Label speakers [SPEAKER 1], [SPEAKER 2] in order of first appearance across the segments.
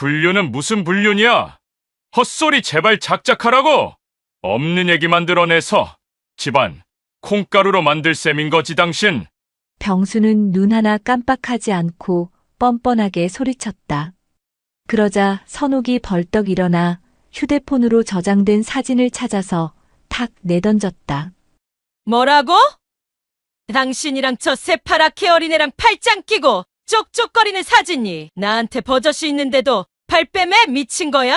[SPEAKER 1] 불륜은 무슨 불륜이야? 헛소리 제발 작작하라고! 없는 얘기 만들어내서 집안 콩가루로 만들 셈인 거지 당신.
[SPEAKER 2] 병수는 눈 하나 깜빡하지 않고 뻔뻔하게 소리쳤다. 그러자 선옥이 벌떡 일어나 휴대폰으로 저장된 사진을 찾아서 탁 내던졌다.
[SPEAKER 3] 뭐라고? 당신이랑 저 새파랗게 어린애랑 팔짱 끼고 쪽쪽거리는 사진이 나한테 버젓이 있는데도 발뺌에 미친 거야?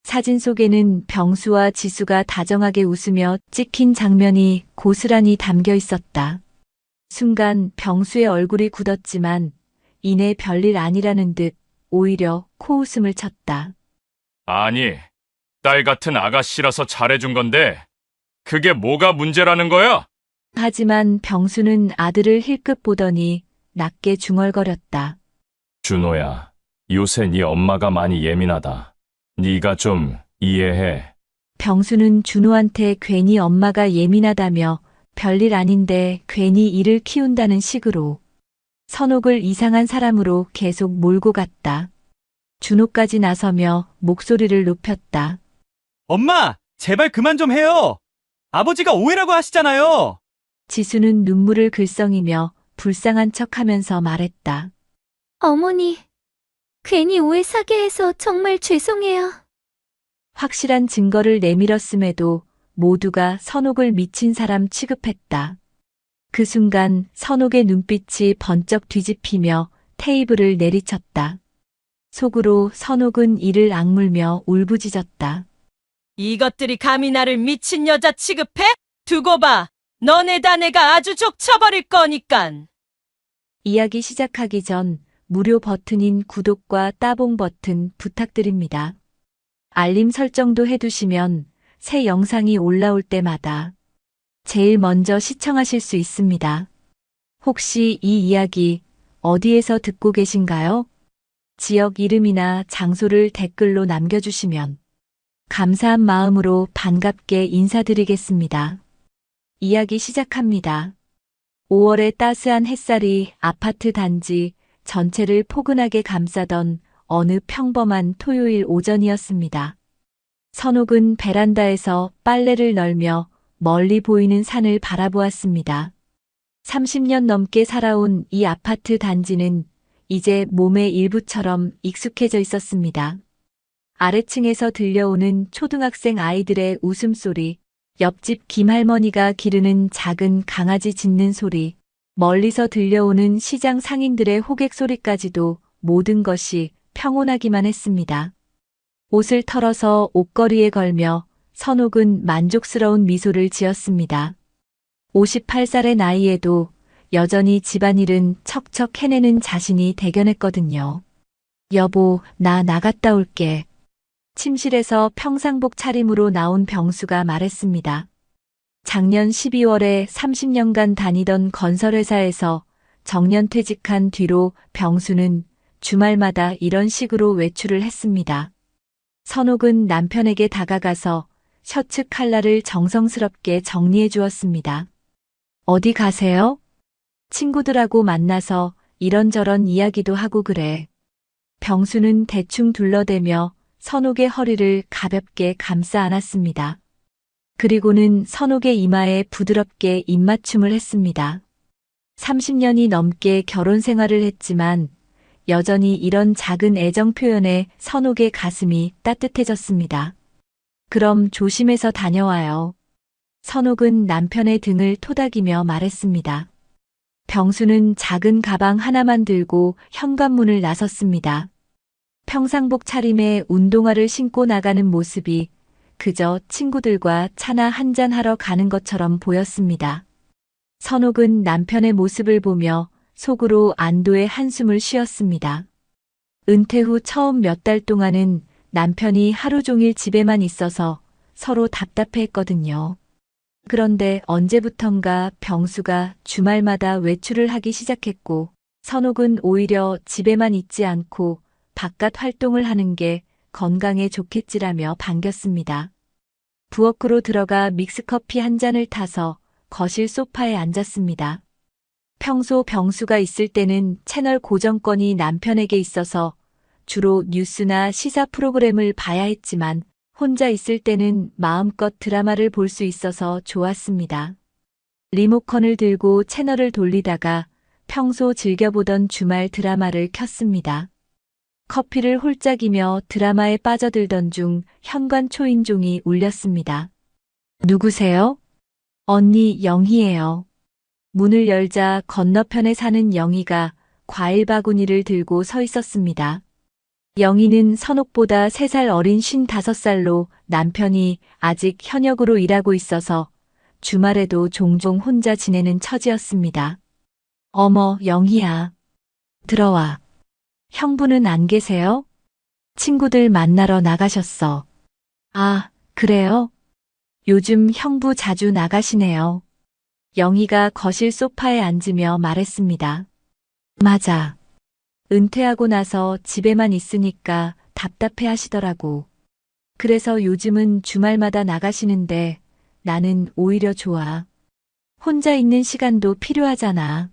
[SPEAKER 2] 사진 속에는 병수와 지수가 다정하게 웃으며 찍힌 장면이 고스란히 담겨 있었다. 순간 병수의 얼굴이 굳었지만 이내 별일 아니라는 듯 오히려 코웃음을 쳤다.
[SPEAKER 1] 아니, 딸 같은 아가씨라서 잘해준 건데 그게 뭐가 문제라는 거야?
[SPEAKER 2] 하지만 병수는 아들을 힐끗 보더니 낮게 중얼거렸다.
[SPEAKER 1] 준호야, 요새 네 엄마가 많이 예민하다. 네가 좀 이해해.
[SPEAKER 2] 병수는 준호한테 괜히 엄마가 예민하다며 별일 아닌데 괜히 이를 키운다는 식으로 선옥을 이상한 사람으로 계속 몰고 갔다. 준호까지 나서며 목소리를 높였다.
[SPEAKER 4] 엄마, 제발 그만 좀 해요. 아버지가 오해라고 하시잖아요.
[SPEAKER 2] 지수는 눈물을 글썽이며 불쌍한 척하면서 말했다.
[SPEAKER 5] 어머니, 괜히 오해 사게 해서 정말 죄송해요.
[SPEAKER 2] 확실한 증거를 내밀었음에도 모두가 선옥을 미친 사람 취급했다. 그 순간 선옥의 눈빛이 번쩍 뒤집히며 테이블을 내리쳤다. 속으로 선옥은 이를 악물며 울부짖었다.
[SPEAKER 3] 이것들이 감히 나를 미친 여자 취급해? 두고 봐. 너네다 내가 아주 족쳐버릴 거니깐.
[SPEAKER 2] 이야기 시작하기 전 무료 버튼인 구독과 따봉 버튼 부탁드립니다. 알림 설정도 해두시면 새 영상이 올라올 때마다 제일 먼저 시청하실 수 있습니다. 혹시 이 이야기 어디에서 듣고 계신가요? 지역 이름이나 장소를 댓글로 남겨주시면 감사한 마음으로 반갑게 인사드리겠습니다. 이야기 시작합니다. 5월의 따스한 햇살이 아파트 단지 전체를 포근하게 감싸던 어느 평범한 토요일 오전이었습니다. 선옥은 베란다에서 빨래를 널며 멀리 보이는 산을 바라보았습니다. 30년 넘게 살아온 이 아파트 단지는 이제 몸의 일부처럼 익숙해져 있었습니다. 아래층에서 들려오는 초등학생 아이들의 웃음소리, 옆집 김할머니가 기르는 작은 강아지 짖는 소리, 멀리서 들려오는 시장 상인들의 호객 소리까지도 모든 것이 평온하기만 했습니다. 옷을 털어서 옷걸이에 걸며 선옥은 만족스러운 미소를 지었습니다. 58살의 나이에도 여전히 집안일은 척척 해내는 자신이 대견했거든요. 여보, 나 나갔다 올게. 침실에서 평상복 차림으로 나온 병수가 말했습니다. 작년 12월에 30년간 다니던 건설회사에서 정년퇴직한 뒤로 병수는 주말마다 이런 식으로 외출을 했습니다. 선옥은 남편에게 다가가서 셔츠 칼라를 정성스럽게 정리해 주었습니다. 어디 가세요? 친구들하고 만나서 이런저런 이야기도 하고 그래. 병수는 대충 둘러대며 선옥의 허리를 가볍게 감싸 안았습니다. 그리고는 선옥의 이마에 부드럽게 입맞춤을 했습니다. 30년이 넘게 결혼 생활을 했지만 여전히 이런 작은 애정 표현에 선옥의 가슴이 따뜻해졌습니다. 그럼 조심해서 다녀와요. 선옥은 남편의 등을 토닥이며 말했습니다. 병수는 작은 가방 하나만 들고 현관문을 나섰습니다. 평상복 차림에 운동화를 신고 나가는 모습이 그저 친구들과 차나 한잔하러 가는 것처럼 보였습니다. 선옥은 남편의 모습을 보며 속으로 안도의 한숨을 쉬었습니다. 은퇴 후 처음 몇 달 동안은 남편이 하루 종일 집에만 있어서 서로 답답해했거든요. 그런데 언제부턴가 병수가 주말마다 외출을 하기 시작했고 선옥은 오히려 집에만 있지 않고 바깥 활동을 하는 게 건강에 좋겠지라며 반겼습니다. 부엌으로 들어가 믹스커피 한 잔을 타서 거실 소파에 앉았습니다. 평소 병수가 있을 때는 채널 고정권이 남편에게 있어서 주로 뉴스나 시사 프로그램을 봐야 했지만 혼자 있을 때는 마음껏 드라마를 볼 수 있어서 좋았습니다. 리모컨을 들고 채널을 돌리다가 평소 즐겨보던 주말 드라마를 켰습니다. 커피를 홀짝이며 드라마에 빠져들던 중 현관 초인종이 울렸습니다. 누구세요? 언니 영희예요. 문을 열자 건너편에 사는 영희가 과일 바구니를 들고 서 있었습니다. 영희는 선옥보다 3살 어린 55살로 남편이 아직 현역으로 일하고 있어서 주말에도 종종 혼자 지내는 처지였습니다. 어머, 영희야. 들어와. 형부는 안 계세요? 친구들 만나러 나가셨어. 아, 그래요? 요즘 형부 자주 나가시네요. 영희가 거실 소파에 앉으며 말했습니다. 맞아. 은퇴하고 나서 집에만 있으니까 답답해 하시더라고. 그래서 요즘은 주말마다 나가시는데 나는 오히려 좋아. 혼자 있는 시간도 필요하잖아.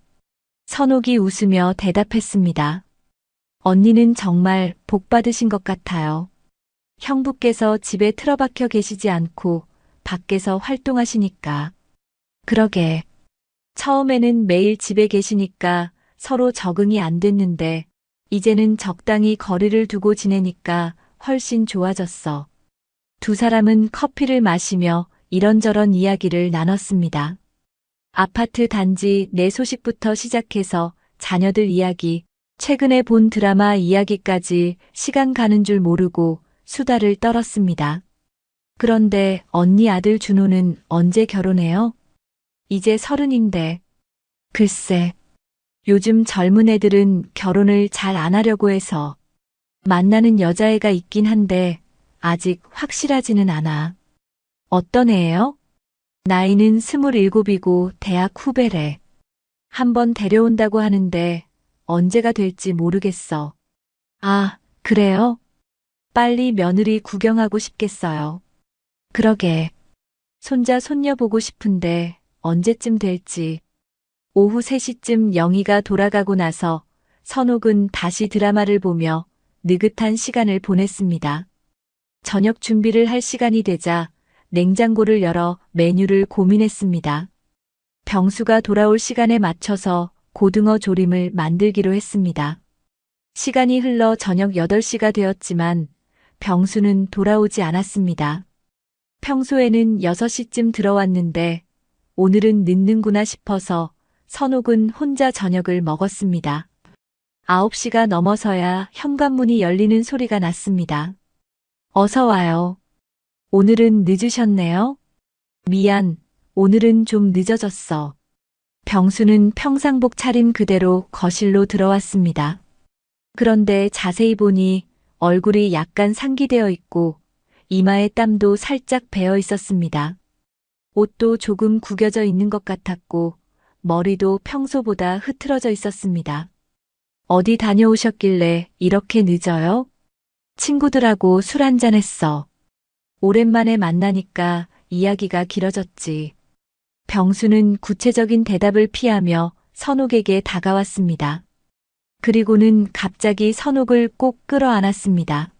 [SPEAKER 2] 선옥이 웃으며 대답했습니다. 언니는 정말 복 받으신 것 같아요. 형부께서 집에 틀어박혀 계시지 않고 밖에서 활동하시니까. 그러게. 처음에는 매일 집에 계시니까 서로 적응이 안 됐는데 이제는 적당히 거리를 두고 지내니까 훨씬 좋아졌어. 두 사람은 커피를 마시며 이런저런 이야기를 나눴습니다. 아파트 단지 내 소식부터 시작해서 자녀들 이야기, 최근에 본 드라마 이야기까지 시간 가는 줄 모르고 수다를 떨었습니다. 그런데 언니 아들 준호는 언제 결혼해요? 이제 30인데. 글쎄, 요즘 젊은 애들은 결혼을 잘 안 하려고 해서 만나는 여자애가 있긴 한데 아직 확실하지는 않아. 어떤 애예요? 나이는 27이고 대학 후배래. 한번 데려온다고 하는데 언제가 될지 모르겠어. 아, 그래요? 빨리 며느리 구경하고 싶겠어요. 그러게. 손자 손녀 보고 싶은데 언제쯤 될지. 오후 3시쯤 영희가 돌아가고 나서 선옥은 다시 드라마를 보며 느긋한 시간을 보냈습니다. 저녁 준비를 할 시간이 되자 냉장고를 열어 메뉴를 고민했습니다. 병수가 돌아올 시간에 맞춰서 고등어 조림을 만들기로 했습니다. 시간이 흘러 저녁 8시가 되었지만 병수는 돌아오지 않았습니다. 평소에는 6시쯤 들어왔는데 오늘은 늦는구나 싶어서 선옥은 혼자 저녁을 먹었습니다. 9시가 넘어서야 현관문이 열리는 소리가 났습니다. 어서 와요. 오늘은 늦으셨네요. 미안, 오늘은 좀 늦어졌어. 병수는 평상복 차림 그대로 거실로 들어왔습니다. 그런데 자세히 보니 얼굴이 약간 상기되어 있고 이마에 땀도 살짝 배어 있었습니다. 옷도 조금 구겨져 있는 것 같았고 머리도 평소보다 흐트러져 있었습니다. 어디 다녀오셨길래 이렇게 늦어요? 친구들하고 술 한잔 했어. 오랜만에 만나니까 이야기가 길어졌지. 병수는 구체적인 대답을 피하며 선옥에게 다가왔습니다. 그리고는 갑자기 선옥을 꼭 끌어안았습니다.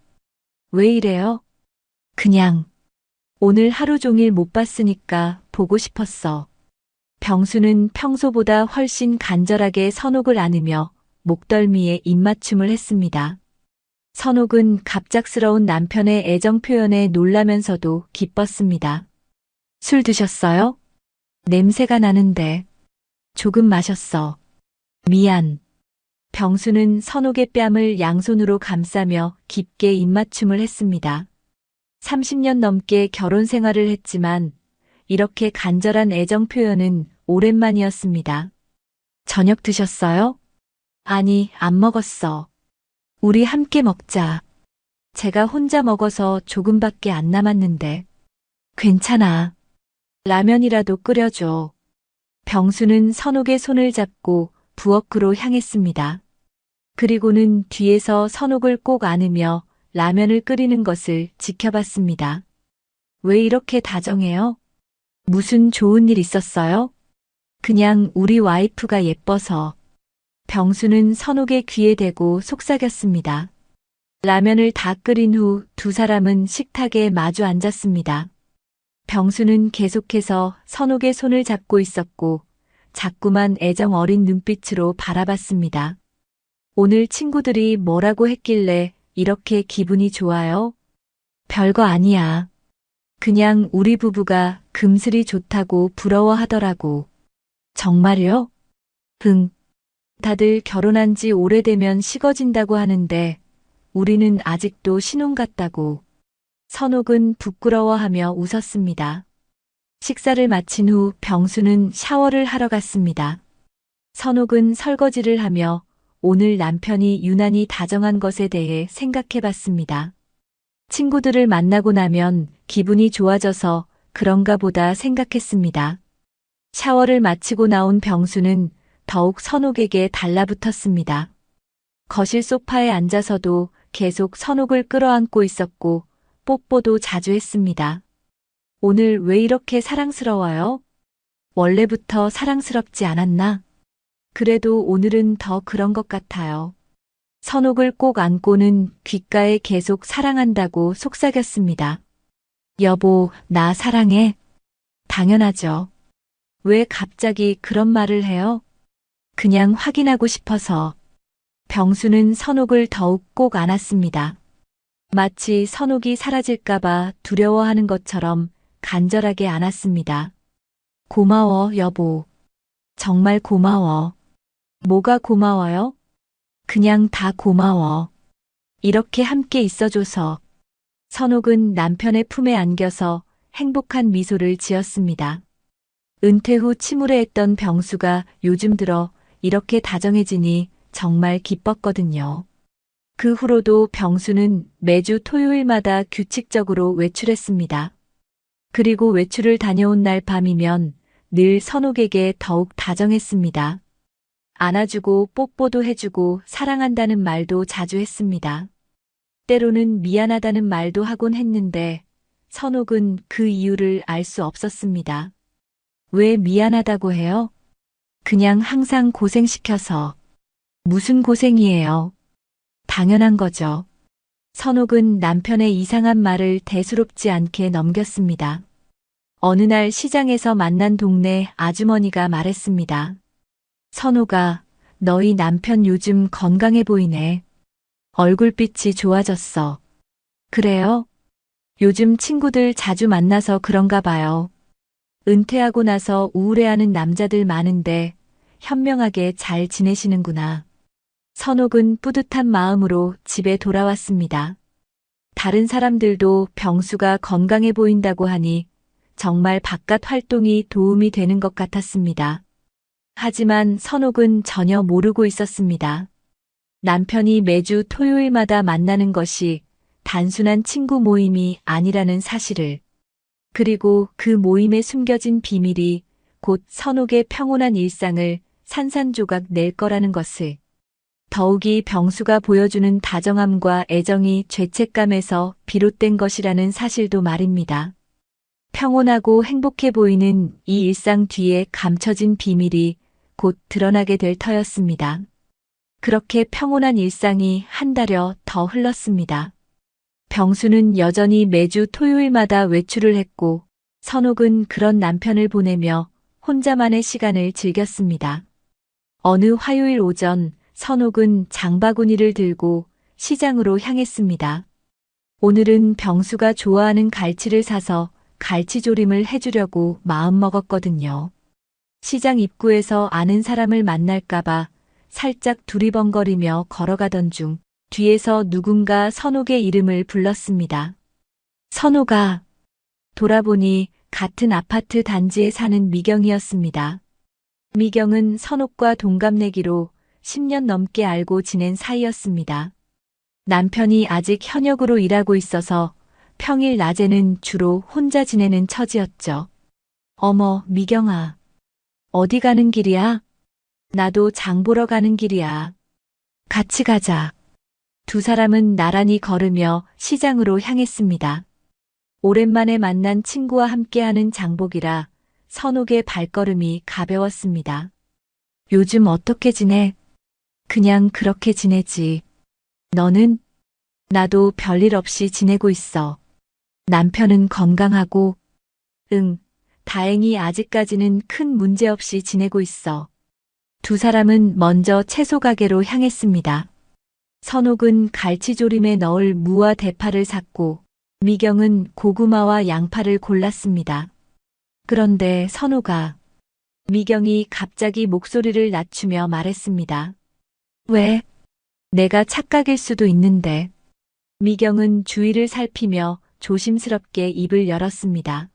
[SPEAKER 2] 왜 이래요? 그냥 오늘 하루 종일 못 봤으니까 보고 싶었어. 병수는 평소보다 훨씬 간절하게 선옥을 안으며 목덜미에 입맞춤을 했습니다. 선옥은 갑작스러운 남편의 애정 표현에 놀라면서도 기뻤습니다. 술 드셨어요? 냄새가 나는데. 조금 마셨어. 미안. 병수는 선옥의 뺨을 양손으로 감싸며 깊게 입맞춤을 했습니다. 30년 넘게 결혼 생활을 했지만 이렇게 간절한 애정 표현은 오랜만이었습니다. 저녁 드셨어요? 아니, 안 먹었어. 우리 함께 먹자. 제가 혼자 먹어서 조금밖에 안 남았는데. 괜찮아. 라면이라도 끓여줘. 병수는 선옥의 손을 잡고 부엌으로 향했습니다. 그리고는 뒤에서 선옥을 꼭 안으며 라면을 끓이는 것을 지켜봤습니다. 왜 이렇게 다정해요? 무슨 좋은 일 있었어요? 그냥 우리 와이프가 예뻐서. 병수는 선옥의 귀에 대고 속삭였습니다. 라면을 다 끓인 후 두 사람은 식탁에 마주 앉았습니다. 병수는 계속해서 선옥의 손을 잡고 있었고 자꾸만 애정 어린 눈빛으로 바라봤습니다. 오늘 친구들이 뭐라고 했길래 이렇게 기분이 좋아요? 별거 아니야. 그냥 우리 부부가 금슬이 좋다고 부러워하더라고. 정말요? 응. 다들 결혼한 지 오래되면 식어진다고 하는데 우리는 아직도 신혼 같다고. 선옥은 부끄러워하며 웃었습니다. 식사를 마친 후 병수는 샤워를 하러 갔습니다. 선옥은 설거지를 하며 오늘 남편이 유난히 다정한 것에 대해 생각해 봤습니다. 친구들을 만나고 나면 기분이 좋아져서 그런가 보다 생각했습니다. 샤워를 마치고 나온 병수는 더욱 선옥에게 달라붙었습니다. 거실 소파에 앉아서도 계속 선옥을 끌어안고 있었고 뽀뽀도 자주 했습니다. 오늘 왜 이렇게 사랑스러워요? 원래부터 사랑스럽지 않았나? 그래도 오늘은 더 그런 것 같아요. 선옥을 꼭 안고는 귓가에 계속 사랑한다고 속삭였습니다. 여보, 나 사랑해. 당연하죠. 왜 갑자기 그런 말을 해요? 그냥 확인하고 싶어서. 병수는 선옥을 더욱 꼭 안았습니다. 마치 선옥이 사라질까봐 두려워하는 것처럼 간절하게 안았습니다. 고마워, 여보. 정말 고마워. 뭐가 고마워요? 그냥 다 고마워. 이렇게 함께 있어줘서. 선옥은 남편의 품에 안겨서 행복한 미소를 지었습니다. 은퇴 후 침울해했던 병수가 요즘 들어 이렇게 다정해지니 정말 기뻤거든요. 그 후로도 병수는 매주 토요일마다 규칙적으로 외출했습니다. 그리고 외출을 다녀온 날 밤이면 늘 선옥에게 더욱 다정했습니다. 안아주고 뽀뽀도 해주고 사랑한다는 말도 자주 했습니다. 때로는 미안하다는 말도 하곤 했는데 선옥은 그 이유를 알 수 없었습니다. 왜 미안하다고 해요? 그냥 항상 고생시켜서. 무슨 고생이에요? 당연한 거죠. 선옥은 남편의 이상한 말을 대수롭지 않게 넘겼습니다. 어느 날 시장에서 만난 동네 아주머니가 말했습니다. 선옥아, 너희 남편 요즘 건강해 보이네. 얼굴빛이 좋아졌어. 그래요? 요즘 친구들 자주 만나서 그런가 봐요. 은퇴하고 나서 우울해하는 남자들 많은데 현명하게 잘 지내시는구나. 선옥은 뿌듯한 마음으로 집에 돌아왔습니다. 다른 사람들도 병수가 건강해 보인다고 하니 정말 바깥 활동이 도움이 되는 것 같았습니다. 하지만 선옥은 전혀 모르고 있었습니다. 남편이 매주 토요일마다 만나는 것이 단순한 친구 모임이 아니라는 사실을, 그리고 그 모임에 숨겨진 비밀이 곧 선옥의 평온한 일상을 산산조각 낼 거라는 것을. 더욱이 병수가 보여주는 다정함과 애정이 죄책감에서 비롯된 것이라는 사실도 말입니다. 평온하고 행복해 보이는 이 일상 뒤에 감춰진 비밀이 곧 드러나게 될 터였습니다. 그렇게 평온한 일상이 한 달여 더 흘렀습니다. 병수는 여전히 매주 토요일마다 외출을 했고 선옥은 그런 남편을 보내며 혼자만의 시간을 즐겼습니다. 어느 화요일 오전 선옥은 장바구니를 들고 시장으로 향했습니다. 오늘은 병수가 좋아하는 갈치를 사서 갈치조림을 해주려고 마음먹었거든요. 시장 입구에서 아는 사람을 만날까봐 살짝 두리번거리며 걸어가던 중 뒤에서 누군가 선옥의 이름을 불렀습니다. 선옥아. 돌아보니 같은 아파트 단지에 사는 미경이었습니다. 미경은 선옥과 동갑내기로 10년 넘게 알고 지낸 사이였습니다. 남편이 아직 현역으로 일하고 있어서 평일 낮에는 주로 혼자 지내는 처지였죠. 어머, 미경아. 어디 가는 길이야? 나도 장 보러 가는 길이야. 같이 가자. 두 사람은 나란히 걸으며 시장으로 향했습니다. 오랜만에 만난 친구와 함께하는 장보기라 선옥의 발걸음이 가벼웠습니다. 요즘 어떻게 지내? 그냥 그렇게 지내지. 너는? 나도 별일 없이 지내고 있어. 남편은 건강하고, 응, 다행히 아직까지는 큰 문제 없이 지내고 있어. 두 사람은 먼저 채소 가게로 향했습니다. 선옥은 갈치조림에 넣을 무와 대파를 샀고, 미경은 고구마와 양파를 골랐습니다. 그런데 선옥아, 미경이 갑자기 목소리를 낮추며 말했습니다. 왜? 내가 착각일 수도 있는데. 미경은 주위를 살피며 조심스럽게 입을 열었습니다.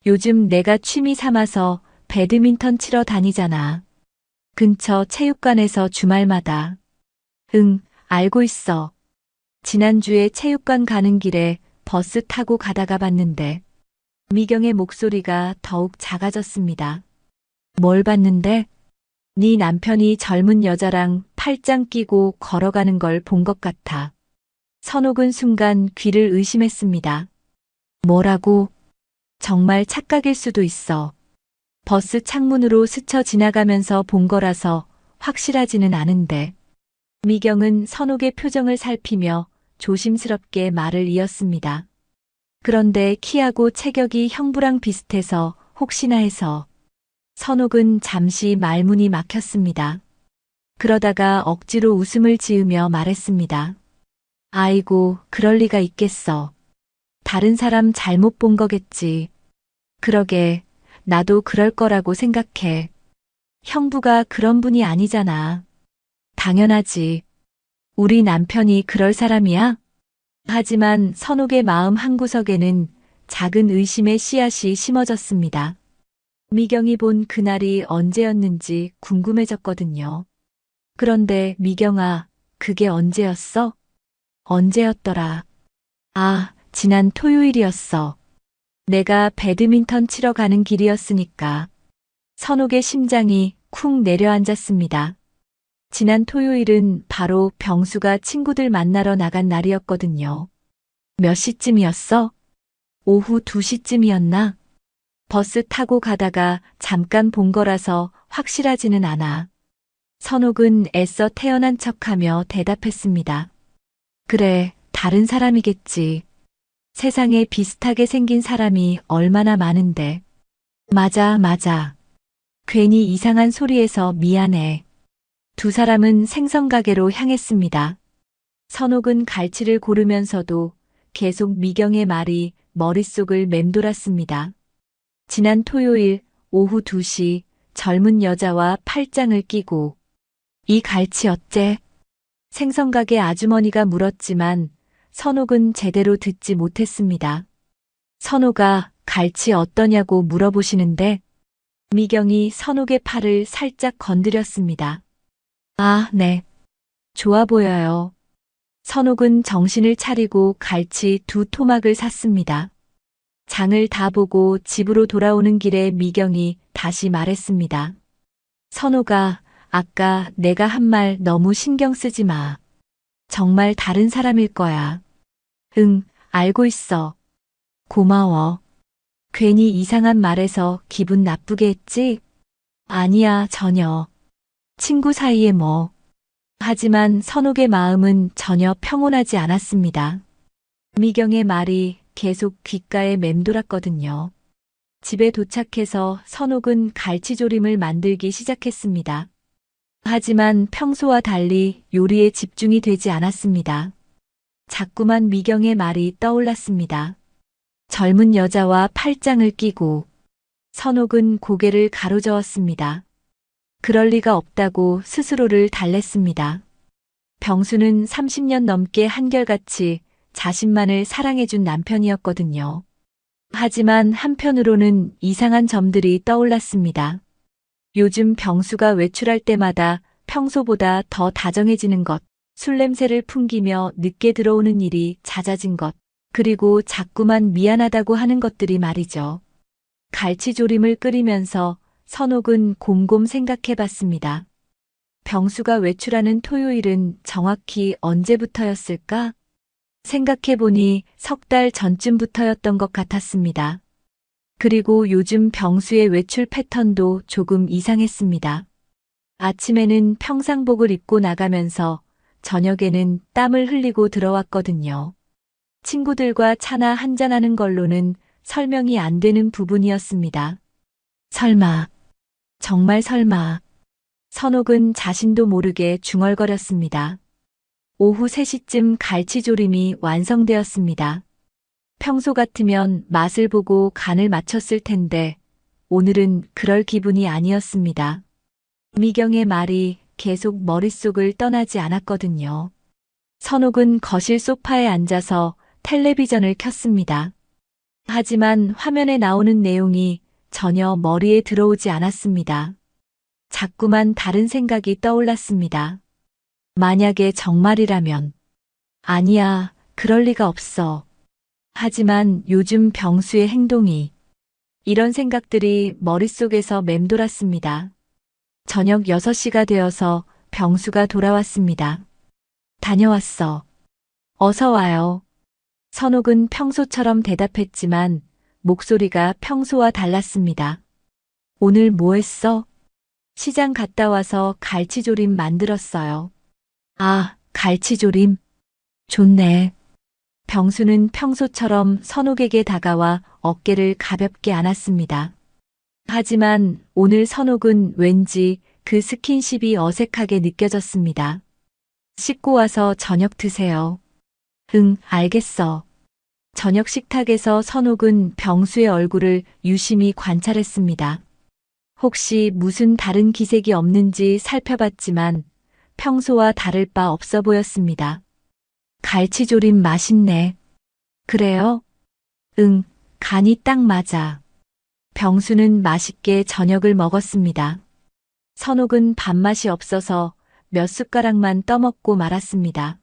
[SPEAKER 2] 요즘 내가 취미 삼아서 배드민턴 치러 다니잖아. 근처 체육관에서 주말마다. 응, 알고 있어. 지난주에 체육관 가는 길에 버스 타고 가다가 봤는데. 미경의 목소리가 더욱 작아졌습니다. 뭘 봤는데? 네 남편이 젊은 여자랑 팔짱 끼고 걸어가는 걸 본 것 같아. 선옥은 순간 귀를 의심했습니다. 뭐라고? 정말 착각일 수도 있어. 버스 창문으로 스쳐 지나가면서 본 거라서 확실하지는 않은데. 미경은 선옥의 표정을 살피며 조심스럽게 말을 이었습니다. 그런데 키하고 체격이 형부랑 비슷해서 혹시나 해서. 선옥은 잠시 말문이 막혔습니다. 그러다가 억지로 웃음을 지으며 말했습니다. 아이고, 그럴 리가 있겠어. 다른 사람 잘못 본 거겠지. 그러게, 나도 그럴 거라고 생각해. 형부가 그런 분이 아니잖아. 당연하지. 우리 남편이 그럴 사람이야? 하지만 선옥의 마음 한구석에는 작은 의심의 씨앗이 심어졌습니다. 미경이 본 그날이 언제였는지 궁금해졌거든요. 그런데 미경아, 그게 언제였어? 언제였더라? 아, 지난 토요일이었어. 내가 배드민턴 치러 가는 길이었으니까. 선옥의 심장이 쿵 내려앉았습니다. 지난 토요일은 바로 병수가 친구들 만나러 나간 날이었거든요. 몇 시쯤이었어? 오후 2시쯤이었나? 버스 타고 가다가 잠깐 본 거라서 확실하지는 않아. 선옥은 애써 태어난 척하며 대답했습니다. 그래, 다른 사람이겠지. 세상에 비슷하게 생긴 사람이 얼마나 많은데. 맞아, 맞아. 괜히 이상한 소리에서 미안해. 두 사람은 생선가게로 향했습니다. 선옥은 갈치를 고르면서도 계속 미경의 말이 머릿속을 맴돌았습니다. 지난 토요일 오후 2시 젊은 여자와 팔짱을 끼고. 이 갈치 어째? 생선가게 아주머니가 물었지만 선옥은 제대로 듣지 못했습니다. 선옥아, 갈치 어떠냐고 물어보시는데 미경이 선옥의 팔을 살짝 건드렸습니다. 아, 네. 좋아 보여요. 선옥은 정신을 차리고 갈치 2토막을 샀습니다. 장을 다 보고 집으로 돌아오는 길에 미경이 다시 말했습니다. 선옥아, 아까 내가 한 말 너무 신경 쓰지 마. 정말 다른 사람일 거야. 응, 알고 있어. 고마워. 괜히 이상한 말해서 기분 나쁘게 했지? 아니야, 전혀. 친구 사이에 뭐. 하지만 선옥의 마음은 전혀 평온하지 않았습니다. 미경의 말이 계속 귓가에 맴돌았거든요. 집에 도착해서 선옥은 갈치조림을 만들기 시작했습니다. 하지만 평소와 달리 요리에 집중이 되지 않았습니다. 자꾸만 미경의 말이 떠올랐습니다. 젊은 여자와 팔짱을 끼고. 선옥은 고개를 가로저었습니다. 그럴 리가 없다고 스스로를 달랬습니다. 병수는 30년 넘게 한결같이 자신만을 사랑해준 남편이었거든요. 하지만 한편으로는 이상한 점들이 떠올랐습니다. 요즘 병수가 외출할 때마다 평소보다 더 다정해지는 것, 술 냄새를 풍기며 늦게 들어오는 일이 잦아진 것, 그리고 자꾸만 미안하다고 하는 것들이 말이죠. 갈치조림을 끓이면서 선옥은 곰곰 생각해봤습니다. 병수가 외출하는 토요일은 정확히 언제부터였을까? 생각해보니 석 달 전쯤부터였던 것 같았습니다. 그리고 요즘 병수의 외출 패턴도 조금 이상했습니다. 아침에는 평상복을 입고 나가면서 저녁에는 땀을 흘리고 들어왔거든요. 친구들과 차나 한잔하는 걸로는 설명이 안 되는 부분이었습니다. 설마, 정말 설마. 선옥은 자신도 모르게 중얼거렸습니다. 오후 3시쯤 갈치조림이 완성되었습니다. 평소 같으면 맛을 보고 간을 맞췄을 텐데 오늘은 그럴 기분이 아니었습니다. 미경의 말이 계속 머릿속을 떠나지 않았거든요. 선옥은 거실 소파에 앉아서 텔레비전을 켰습니다. 하지만 화면에 나오는 내용이 전혀 머리에 들어오지 않았습니다. 자꾸만 다른 생각이 떠올랐습니다. 만약에 정말이라면. 아니야, 그럴 리가 없어. 하지만 요즘 병수의 행동이. 이런 생각들이 머릿속에서 맴돌았습니다. 저녁 6시가 되어서 병수가 돌아왔습니다. 다녀왔어. 어서 와요. 선옥은 평소처럼 대답했지만 목소리가 평소와 달랐습니다. 오늘 뭐 했어? 시장 갔다 와서 갈치조림 만들었어요. 아, 갈치조림. 좋네. 병수는 평소처럼 선옥에게 다가와 어깨를 가볍게 안았습니다. 하지만 오늘 선옥은 왠지 그 스킨십이 어색하게 느껴졌습니다. 씻고 와서 저녁 드세요. 응, 알겠어. 저녁 식탁에서 선옥은 병수의 얼굴을 유심히 관찰했습니다. 혹시 무슨 다른 기색이 없는지 살펴봤지만 평소와 다를 바 없어 보였습니다. 갈치조림 맛있네. 그래요? 응, 간이 딱 맞아. 병수는 맛있게 저녁을 먹었습니다. 선옥은 밥맛이 없어서 몇 숟가락만 떠먹고 말았습니다.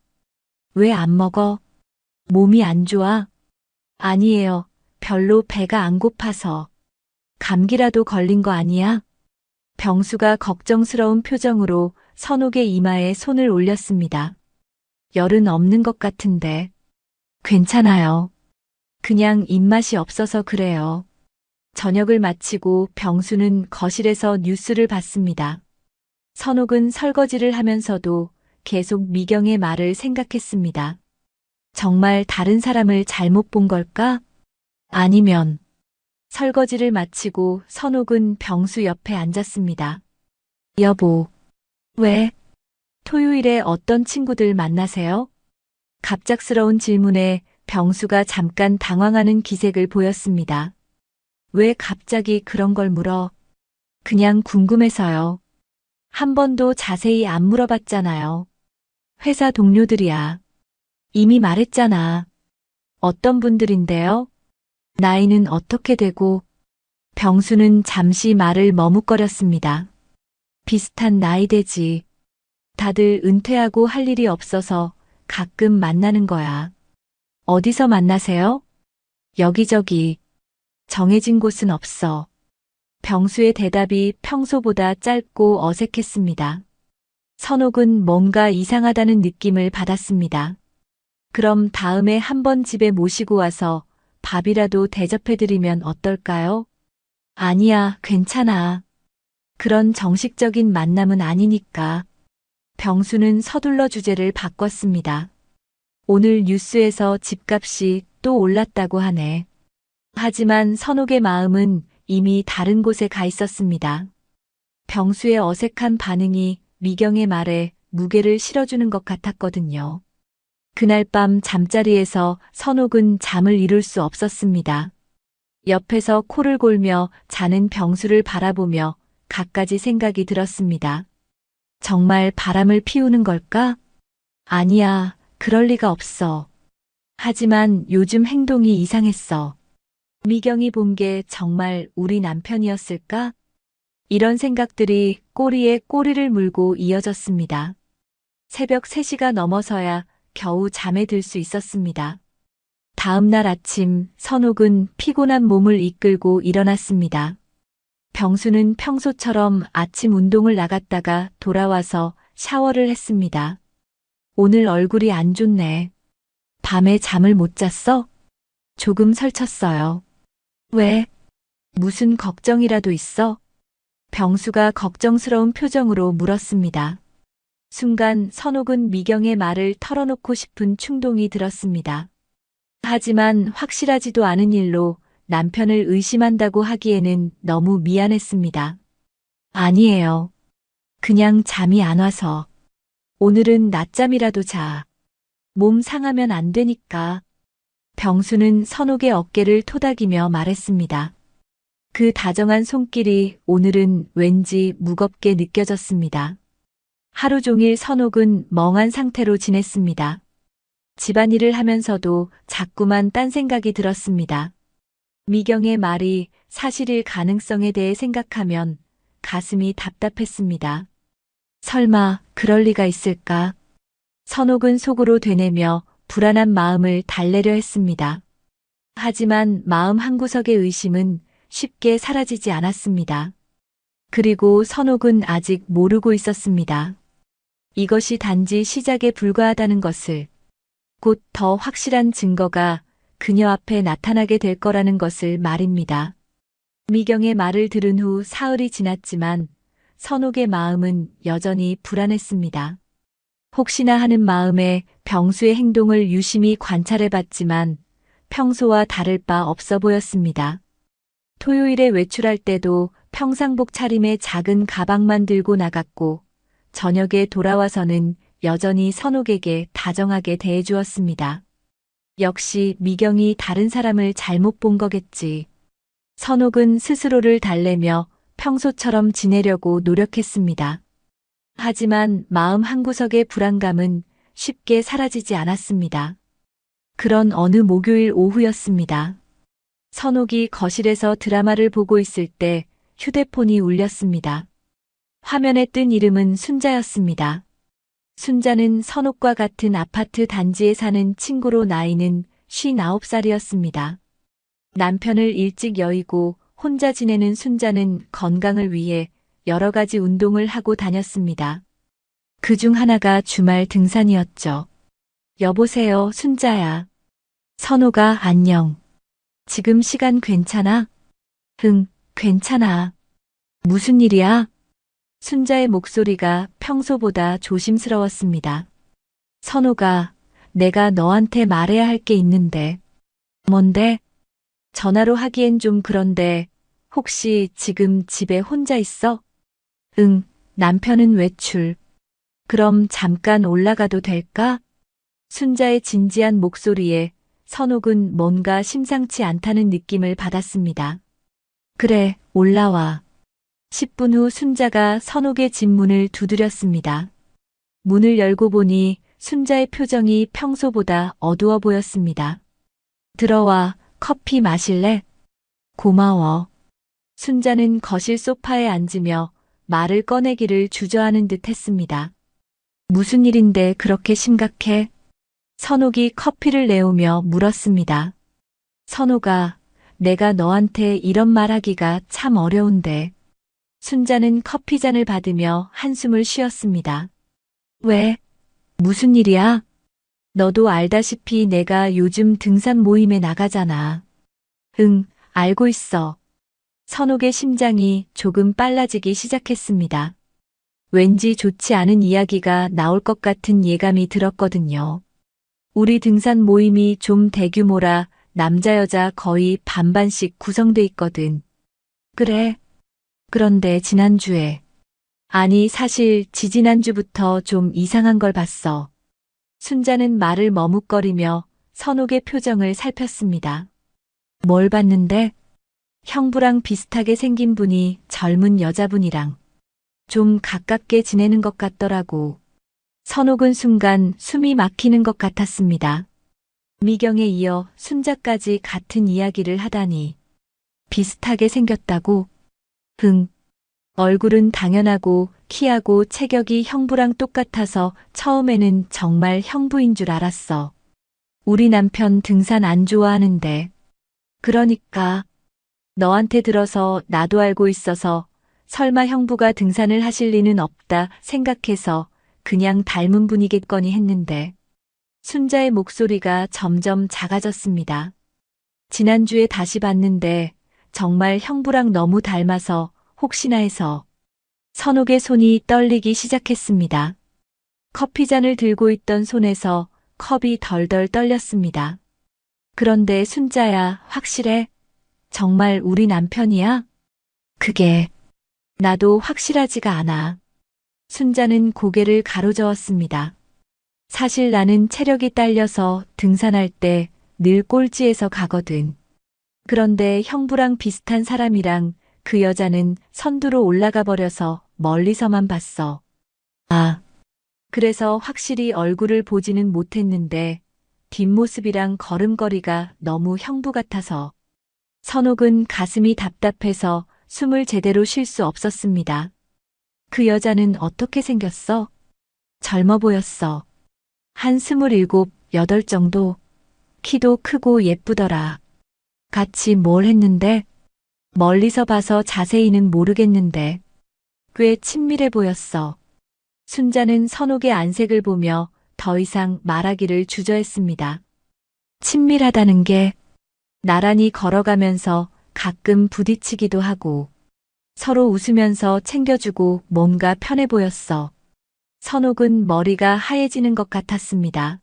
[SPEAKER 2] 왜 안 먹어? 몸이 안 좋아? 아니에요. 별로 배가 안 고파서. 감기라도 걸린 거 아니야? 병수가 걱정스러운 표정으로 선옥의 이마에 손을 올렸습니다. 열은 없는 것 같은데. 괜찮아요. 그냥 입맛이 없어서 그래요. 저녁을 마치고 병수는 거실에서 뉴스를 봤습니다. 선옥은 설거지를 하면서도 계속 미경의 말을 생각했습니다. 정말 다른 사람을 잘못 본 걸까? 아니면 설거지를 마치고 선옥은 병수 옆에 앉았습니다. 여보, 왜? 토요일에 어떤 친구들 만나세요? 갑작스러운 질문에 병수가 잠깐 당황하는 기색을 보였습니다. 왜 갑자기 그런 걸 물어? 그냥 궁금해서요. 한 번도 자세히 안 물어봤잖아요. 회사 동료들이야. 이미 말했잖아. 어떤 분들인데요? 나이는 어떻게 되고? 병수는 잠시 말을 머뭇거렸습니다. 비슷한 나이대지. 다들 은퇴하고 할 일이 없어서 가끔 만나는 거야. 어디서 만나세요? 여기저기. 정해진 곳은 없어. 병수의 대답이 평소보다 짧고 어색했습니다. 선옥은 뭔가 이상하다는 느낌을 받았습니다. 그럼 다음에 한번 집에 모시고 와서 밥이라도 대접해드리면 어떨까요? 아니야, 괜찮아. 그런 정식적인 만남은 아니니까. 병수는 서둘러 주제를 바꿨습니다. 오늘 뉴스에서 집값이 또 올랐다고 하네. 하지만 선옥의 마음은 이미 다른 곳에 가 있었습니다. 병수의 어색한 반응이 미경의 말에 무게를 실어주는 것 같았거든요. 그날 밤 잠자리에서 선옥은 잠을 이룰 수 없었습니다. 옆에서 코를 골며 자는 병수를 바라보며 갖가지 생각이 들었습니다. 정말 바람을 피우는 걸까? 아니야, 그럴 리가 없어. 하지만 요즘 행동이 이상했어. 미경이 본 게 정말 우리 남편이었을까? 이런 생각들이 꼬리에 꼬리를 물고 이어졌습니다. 새벽 3시가 넘어서야 겨우 잠에 들 수 있었습니다. 다음 날 아침 선옥은 피곤한 몸을 이끌고 일어났습니다. 병수는 평소처럼 아침 운동을 나갔다가 돌아와서 샤워를 했습니다. 오늘 얼굴이 안 좋네. 밤에 잠을 못 잤어? 조금 설쳤어요. 왜? 무슨 걱정이라도 있어? 병수가 걱정스러운 표정으로 물었습니다. 순간 선옥은 미경의 말을 털어놓고 싶은 충동이 들었습니다. 하지만 확실하지도 않은 일로 남편을 의심한다고 하기에는 너무 미안했습니다. 아니에요. 그냥 잠이 안 와서. 오늘은 낮잠이라도 자. 몸 상하면 안 되니까. 병수는 선옥의 어깨를 토닥이며 말했습니다. 그 다정한 손길이 오늘은 왠지 무겁게 느껴졌습니다. 하루 종일 선옥은 멍한 상태로 지냈습니다. 집안일을 하면서도 자꾸만 딴 생각이 들었습니다. 미경의 말이 사실일 가능성에 대해 생각하면 가슴이 답답했습니다. 설마 그럴 리가 있을까? 선옥은 속으로 되뇌며 불안한 마음을 달래려 했습니다. 하지만 마음 한구석의 의심은 쉽게 사라지지 않았습니다. 그리고 선옥은 아직 모르고 있었습니다. 이것이 단지 시작에 불과하다는 것을, 곧 더 확실한 증거가 그녀 앞에 나타나게 될 거라는 것을 말입니다. 미경의 말을 들은 후 사흘이 지났지만 선옥의 마음은 여전히 불안했습니다. 혹시나 하는 마음에 병수의 행동을 유심히 관찰해봤지만 평소와 다를 바 없어 보였습니다. 토요일에 외출할 때도 평상복 차림의 작은 가방만 들고 나갔고 저녁에 돌아와서는 여전히 선옥에게 다정하게 대해주었습니다. 역시 미경이 다른 사람을 잘못 본 거겠지. 선옥은 스스로를 달래며 평소처럼 지내려고 노력했습니다. 하지만 마음 한구석의 불안감은 쉽게 사라지지 않았습니다. 그런 어느 목요일 오후였습니다. 선옥이 거실에서 드라마를 보고 있을 때 휴대폰이 울렸습니다. 화면에 뜬 이름은 순자였습니다. 순자는 선옥과 같은 아파트 단지에 사는 친구로 나이는 59살이었습니다. 남편을 일찍 여의고 혼자 지내는 순자는 건강을 위해 여러 가지 운동을 하고 다녔습니다. 그중 하나가 주말 등산이었죠. 여보세요, 순자야. 선옥아, 안녕. 지금 시간 괜찮아? 응, 괜찮아. 무슨 일이야? 순자의 목소리가 평소보다 조심스러웠습니다. 선옥아, 내가 너한테 말해야 할 게 있는데. 뭔데? 전화로 하기엔 좀 그런데 혹시 지금 집에 혼자 있어? 응, 남편은 외출. 그럼 잠깐 올라가도 될까? 순자의 진지한 목소리에 선옥은 뭔가 심상치 않다는 느낌을 받았습니다. 그래, 올라와. 10분 후 순자가 선옥의 집 문을 두드렸습니다. 문을 열고 보니 순자의 표정이 평소보다 어두워 보였습니다. 들어와, 커피 마실래? 고마워. 순자는 거실 소파에 앉으며 말을 꺼내기를 주저하는 듯 했습니다. 무슨 일인데 그렇게 심각해? 선옥이 커피를 내오며 물었습니다. 선옥아, 내가 너한테 이런 말 하기가 참 어려운데. 순자는 커피잔을 받으며 한숨을 쉬었습니다. 왜? 무슨 일이야? 너도 알다시피 내가 요즘 등산 모임에 나가잖아. 응, 알고 있어. 선옥의 심장이 조금 빨라지기 시작했습니다. 왠지 좋지 않은 이야기가 나올 것 같은 예감이 들었거든요. 우리 등산 모임이 좀 대규모라 남자 여자 거의 반반씩 구성돼 있거든. 그래. 그런데 지난주에, 아니 사실 지지난주부터 좀 이상한 걸 봤어. 순자는 말을 머뭇거리며 선옥의 표정을 살폈습니다. 뭘 봤는데? 형부랑 비슷하게 생긴 분이 젊은 여자분이랑 좀 가깝게 지내는 것 같더라고. 선옥은 순간 숨이 막히는 것 같았습니다. 미경에 이어 순자까지 같은 이야기를 하다니. 비슷하게 생겼다고? 응. 얼굴은 당연하고 키하고 체격이 형부랑 똑같아서 처음에는 정말 형부인 줄 알았어. 우리 남편 등산 안 좋아하는데. 그러니까 너한테 들어서 나도 알고 있어서 설마 형부가 등산을 하실 리는 없다 생각해서 그냥 닮은 분이겠거니 했는데. 순자의 목소리가 점점 작아졌습니다. 지난주에 다시 봤는데 정말 형부랑 너무 닮아서 혹시나 해서. 선옥의 손이 떨리기 시작했습니다. 커피잔을 들고 있던 손에서 컵이 덜덜 떨렸습니다. 그런데 순자야, 확실해? 정말 우리 남편이야? 그게 나도 확실하지가 않아. 순자는 고개를 가로저었습니다. 사실 나는 체력이 딸려서 등산할 때 늘 꼴찌에서 가거든. 그런데 형부랑 비슷한 사람이랑 그 여자는 선두로 올라가 버려서 멀리서만 봤어. 아, 그래서 확실히 얼굴을 보지는 못했는데 뒷모습이랑 걸음걸이가 너무 형부 같아서. 선옥은 가슴이 답답해서 숨을 제대로 쉴 수 없었습니다. 그 여자는 어떻게 생겼어? 젊어 보였어. 한 27, 8 정도. 키도 크고 예쁘더라. 같이 뭘 했는데? 멀리서 봐서 자세히는 모르겠는데. 꽤 친밀해 보였어. 순자는 선옥의 안색을 보며 더 이상 말하기를 주저했습니다. 친밀하다는 게 나란히 걸어가면서 가끔 부딪히기도 하고 서로 웃으면서 챙겨주고 뭔가 편해 보였어. 선옥은 머리가 하얘지는 것 같았습니다.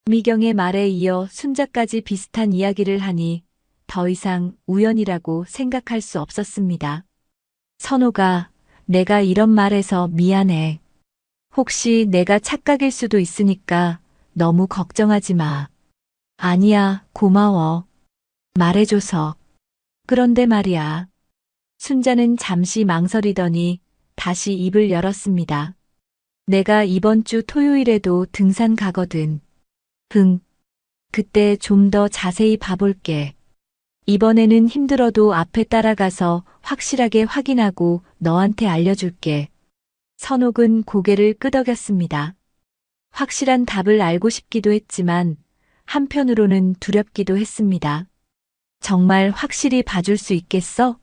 [SPEAKER 2] 미경의 말에 이어 순자까지 비슷한 이야기를 하니 더 이상 우연이라고 생각할 수 없었습니다. 선옥아, 내가 이런 말해서 미안해. 혹시 내가 착각일 수도 있으니까 너무 걱정하지 마. 아니야, 고마워. 말해줘서. 그런데 말이야. 순자는 잠시 망설이더니 다시 입을 열었습니다. 내가 이번 주 토요일에도 등산 가거든. 그때 좀 더 자세히 봐볼게. 이번에는 힘들어도 앞에 따라가서 확실하게 확인하고 너한테 알려줄게. 선옥은 고개를 끄덕였습니다. 확실한 답을 알고 싶기도 했지만 한편으로는 두렵기도 했습니다. 정말 확실히 봐줄 수 있겠어?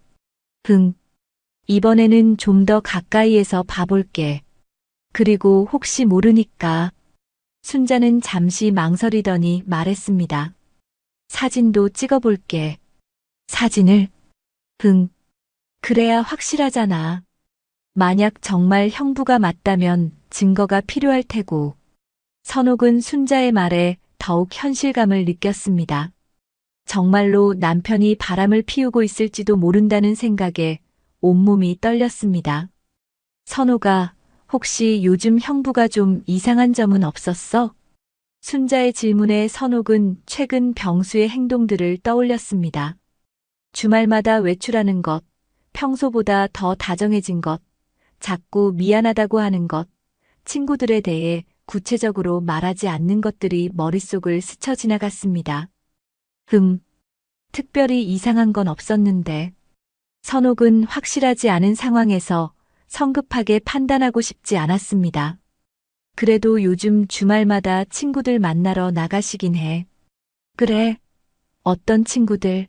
[SPEAKER 2] 이번에는 좀 더 가까이에서 봐볼게. 그리고 혹시 모르니까. 순자는 잠시 망설이더니 말했습니다. 사진도 찍어볼게. 사진을? 그래야 확실하잖아. 만약 정말 형부가 맞다면 증거가 필요할 테고. 선옥은 순자의 말에 더욱 현실감을 느꼈습니다. 정말로 남편이 바람을 피우고 있을지도 모른다는 생각에 온몸이 떨렸습니다. 선옥아, 혹시 요즘 형부가 좀 이상한 점은 없었어? 순자의 질문에 선옥은 최근 병수의 행동들을 떠올렸습니다. 주말마다 외출하는 것, 평소보다 더 다정해진 것, 자꾸 미안하다고 하는 것, 친구들에 대해 구체적으로 말하지 않는 것들이 머릿속을 스쳐 지나갔습니다. 특별히 이상한 건 없었는데. 선옥은 확실하지 않은 상황에서 성급하게 판단하고 싶지 않았습니다. 그래도 요즘 주말마다 친구들 만나러 나가시긴 해. 그래? 어떤 친구들?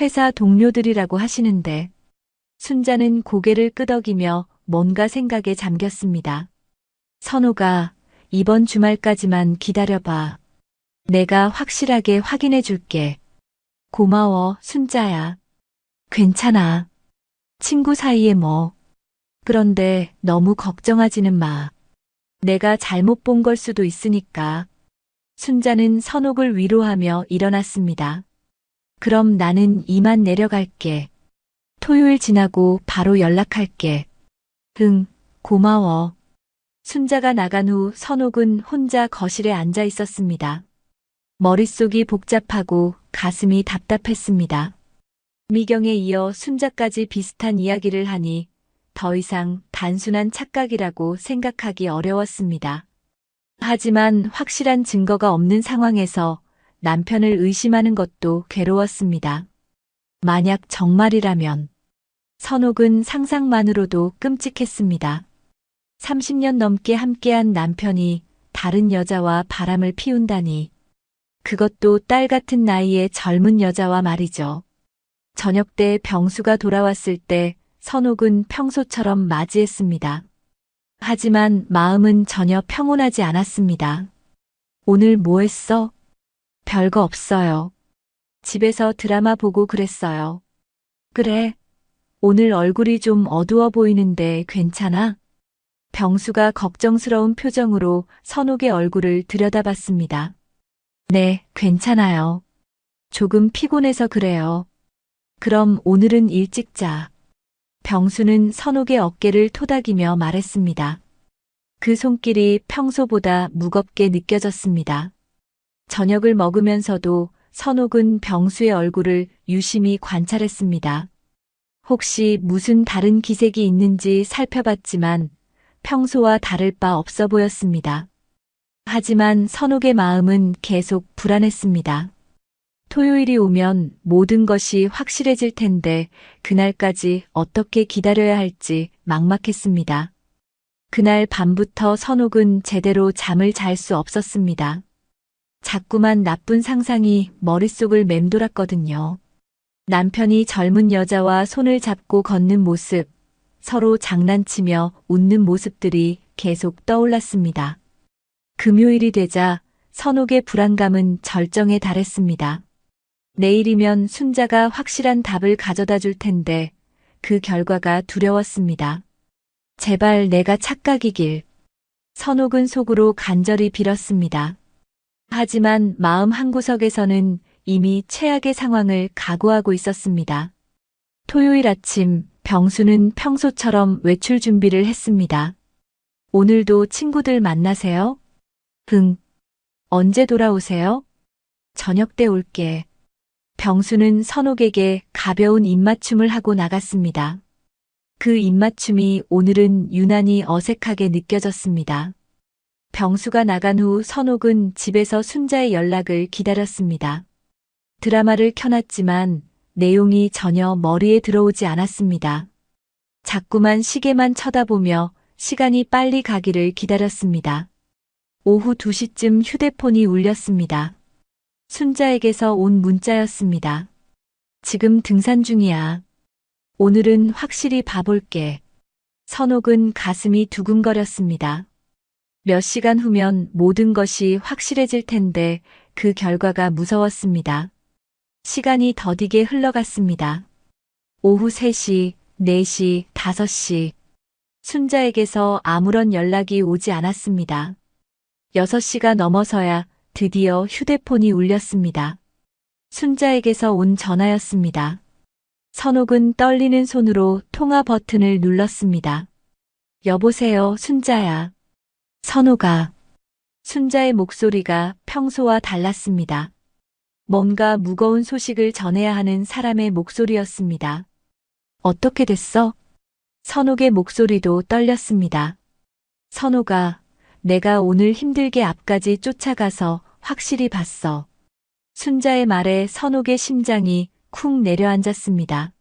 [SPEAKER 2] 회사 동료들이라고 하시는데. 순자는 고개를 끄덕이며 뭔가 생각에 잠겼습니다. 선옥아, 이번 주말까지만 기다려봐. 내가 확실하게 확인해 줄게. 고마워, 순자야. 괜찮아. 친구 사이에 뭐. 그런데 너무 걱정하지는 마. 내가 잘못 본 걸 수도 있으니까. 순자는 선옥을 위로하며 일어났습니다. 그럼 나는 이만 내려갈게. 토요일 지나고 바로 연락할게. 고마워. 순자가 나간 후 선옥은 혼자 거실에 앉아 있었습니다. 머릿속이 복잡하고 가슴이 답답했습니다. 미경에 이어 순자까지 비슷한 이야기를 하니 더 이상 단순한 착각이라고 생각하기 어려웠습니다. 하지만 확실한 증거가 없는 상황에서 남편을 의심하는 것도 괴로웠습니다. 만약 정말이라면. 선옥은 상상만으로도 끔찍했습니다. 30년 넘게 함께한 남편이 다른 여자와 바람을 피운다니. 그것도 딸 같은 나이의 젊은 여자와 말이죠. 저녁 때 병수가 돌아왔을 때 선옥은 평소처럼 맞이했습니다. 하지만 마음은 전혀 평온하지 않았습니다. 오늘 뭐 했어? 별거 없어요. 집에서 드라마 보고 그랬어요. 그래. 오늘 얼굴이 좀 어두워 보이는데 괜찮아? 병수가 걱정스러운 표정으로 선옥의 얼굴을 들여다봤습니다. 네, 괜찮아요. 조금 피곤해서 그래요. 그럼 오늘은 일찍 자. 병수는 선옥의 어깨를 토닥이며 말했습니다. 그 손길이 평소보다 무겁게 느껴졌습니다. 저녁을 먹으면서도 선옥은 병수의 얼굴을 유심히 관찰했습니다. 혹시 무슨 다른 기색이 있는지 살펴봤지만 평소와 다를 바 없어 보였습니다. 하지만 선옥의 마음은 계속 불안했습니다. 토요일이 오면 모든 것이 확실해질 텐데 그날까지 어떻게 기다려야 할지 막막했습니다. 그날 밤부터 선옥은 제대로 잠을 잘 수 없었습니다. 자꾸만 나쁜 상상이 머릿속을 맴돌았거든요. 남편이 젊은 여자와 손을 잡고 걷는 모습, 서로 장난치며 웃는 모습들이 계속 떠올랐습니다. 금요일이 되자 선옥의 불안감은 절정에 달했습니다. 내일이면 순자가 확실한 답을 가져다 줄 텐데 그 결과가 두려웠습니다. 제발 내가 착각이길. 선옥은 속으로 간절히 빌었습니다. 하지만 마음 한구석에서는 이미 최악의 상황을 각오하고 있었습니다. 토요일 아침 병수는 평소처럼 외출 준비를 했습니다. 오늘도 친구들 만나세요? 응. 언제 돌아오세요? 저녁 때 올게. 병수는 선옥에게 가벼운 입맞춤을 하고 나갔습니다. 그 입맞춤이 오늘은 유난히 어색하게 느껴졌습니다. 병수가 나간 후 선옥은 집에서 순자의 연락을 기다렸습니다. 드라마를 켜놨지만 내용이 전혀 머리에 들어오지 않았습니다. 자꾸만 시계만 쳐다보며 시간이 빨리 가기를 기다렸습니다. 오후 2시쯤 휴대폰이 울렸습니다. 순자에게서 온 문자였습니다. 지금 등산 중이야. 오늘은 확실히 봐볼게. 선옥은 가슴이 두근거렸습니다. 몇 시간 후면 모든 것이 확실해질 텐데 그 결과가 무서웠습니다. 시간이 더디게 흘러갔습니다. 오후 3시, 4시, 5시. 순자에게서 아무런 연락이 오지 않았습니다. 6시가 넘어서야 드디어 휴대폰이 울렸습니다. 순자에게서 온 전화였습니다. 선옥은 떨리는 손으로 통화 버튼을 눌렀습니다. 여보세요, 순자야. 선옥아. 순자의 목소리가 평소와 달랐습니다. 뭔가 무거운 소식을 전해야 하는 사람의 목소리였습니다. 어떻게 됐어? 선옥의 목소리도 떨렸습니다. 선옥아, 내가 오늘 힘들게 앞까지 쫓아가서 확실히 봤어. 순자의 말에 선옥의 심장이 쿵 내려앉았습니다.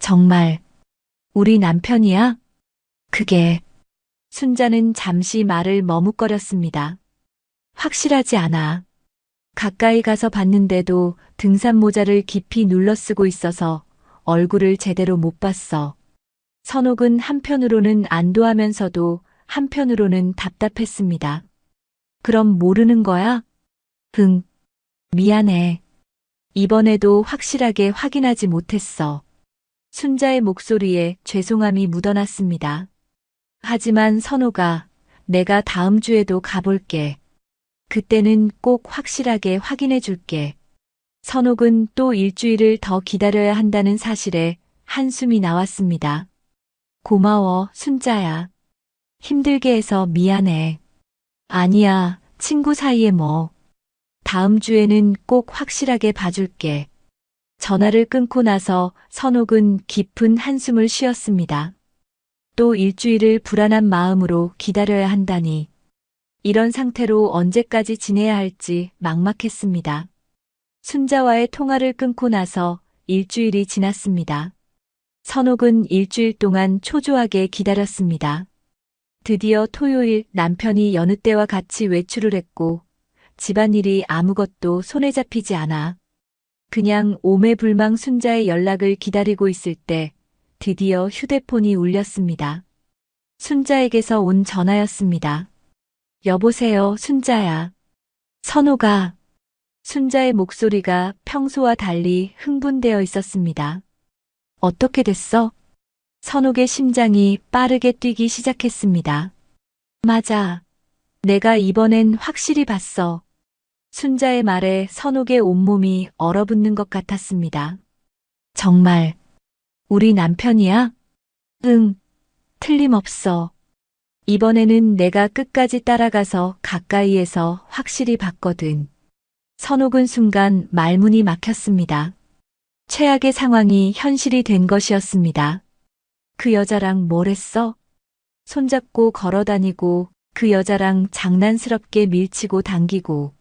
[SPEAKER 2] 정말 우리 남편이야? 그게... 순자는 잠시 말을 머뭇거렸습니다. 확실하지 않아. 가까이 가서 봤는데도 등산 모자를 깊이 눌러쓰고 있어서 얼굴을 제대로 못 봤어. 선옥은 한편으로는 안도하면서도 한편으로는 답답했습니다. 그럼 모르는 거야? 응. 미안해. 이번에도 확실하게 확인하지 못했어. 순자의 목소리에 죄송함이 묻어났습니다. 하지만 선옥아, 내가 다음 주에도 가볼게. 그때는 꼭 확실하게 확인해 줄게. 선옥은 또 일주일을 더 기다려야 한다는 사실에 한숨이 나왔습니다. 고마워, 순자야. 힘들게 해서 미안해. 아니야, 친구 사이에 뭐. 다음 주에는 꼭 확실하게 봐줄게. 전화를 끊고 나서 선옥은 깊은 한숨을 쉬었습니다. 또 일주일을 불안한 마음으로 기다려야 한다니. 이런 상태로 언제까지 지내야 할지 막막했습니다. 순자와의 통화를 끊고 나서 일주일이 지났습니다. 선옥은 일주일 동안 초조하게 기다렸습니다. 드디어 토요일 남편이 여느 때와 같이 외출을 했고 집안일이 아무것도 손에 잡히지 않아 그냥 오매불망 순자의 연락을 기다리고 있을 때 드디어 휴대폰이 울렸습니다. 순자에게서 온 전화였습니다. 여보세요, 순자야. 선옥아. 순자의 목소리가 평소와 달리 흥분되어 있었습니다. 어떻게 됐어? 선옥의 심장이 빠르게 뛰기 시작했습니다. 맞아. 내가 이번엔 확실히 봤어. 순자의 말에 선옥의 온몸이 얼어붙는 것 같았습니다. 정말, 우리 남편이야? 응, 틀림없어. 이번에는 내가 끝까지 따라가서 가까이에서 확실히 봤거든. 선옥은 순간 말문이 막혔습니다. 최악의 상황이 현실이 된 것이었습니다. 그 여자랑 뭘 했어? 손잡고 걸어다니고 그 여자랑 장난스럽게 밀치고 당기고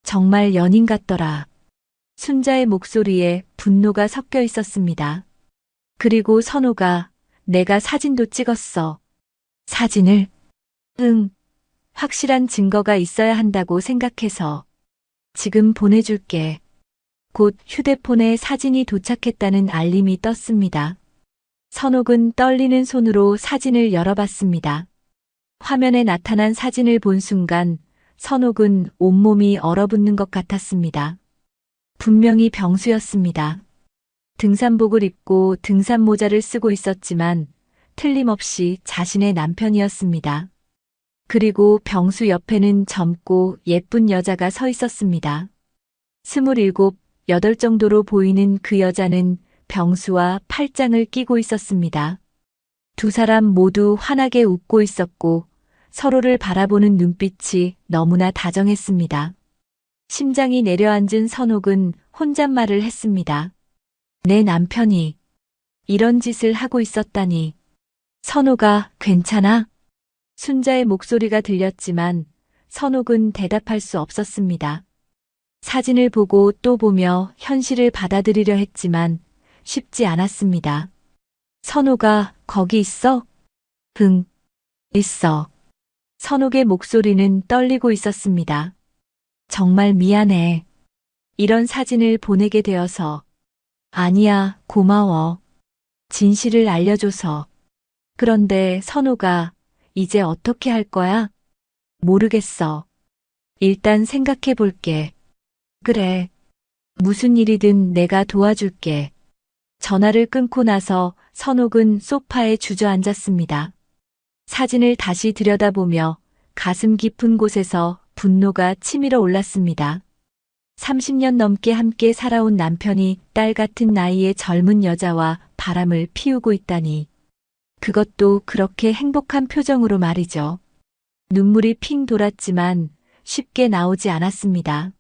[SPEAKER 2] 정말 연인 같더라. 순자의 목소리에 분노가 섞여 있었습니다. 그리고 선호가 내가 사진도 찍었어. 사진을? 응. 확실한 증거가 있어야 한다고 생각해서. 지금 보내줄게. 곧 휴대폰에 사진이 도착했다는 알림이 떴습니다. 선옥은 떨리는 손으로 사진을 열어봤습니다. 화면에 나타난 사진을 본 순간 선옥은 온몸이 얼어붙는 것 같았습니다. 분명히 병수였습니다. 등산복을 입고 등산 모자를 쓰고 있었지만 틀림없이 자신의 남편이었습니다. 그리고 병수 옆에는 젊고 예쁜 여자가 서 있었습니다. 27, 8 정도로 보이는 그 여자는 병수와 팔짱을 끼고 있었습니다. 두 사람 모두 환하게 웃고 있었고 서로를 바라보는 눈빛이 너무나 다정했습니다. 심장이 내려앉은 선옥은 혼잣말을 했습니다. 내 남편이 이런 짓을 하고 있었다니. 선옥아, 괜찮아? 순자의 목소리가 들렸지만 선옥은 대답할 수 없었습니다. 사진을 보고 또 보며 현실을 받아들이려 했지만 쉽지 않았습니다. 선옥아, 거기 있어? 응, 있어. 선옥의 목소리는 떨리고 있었습니다. 정말 미안해. 이런 사진을 보내게 되어서. 아니야, 고마워. 진실을 알려줘서. 그런데 선옥아, 이제 어떻게 할 거야? 모르겠어. 일단 생각해 볼게. 그래. 무슨 일이든 내가 도와줄게. 전화를 끊고 나서 선옥은 소파에 주저앉았습니다. 사진을 다시 들여다보며 가슴 깊은 곳에서 분노가 치밀어 올랐습니다. 30년 넘게 함께 살아온 남편이 딸 같은 나이의 젊은 여자와 바람을 피우고 있다니. 그것도 그렇게 행복한 표정으로 말이죠. 눈물이 핑 돌았지만 쉽게 나오지 않았습니다.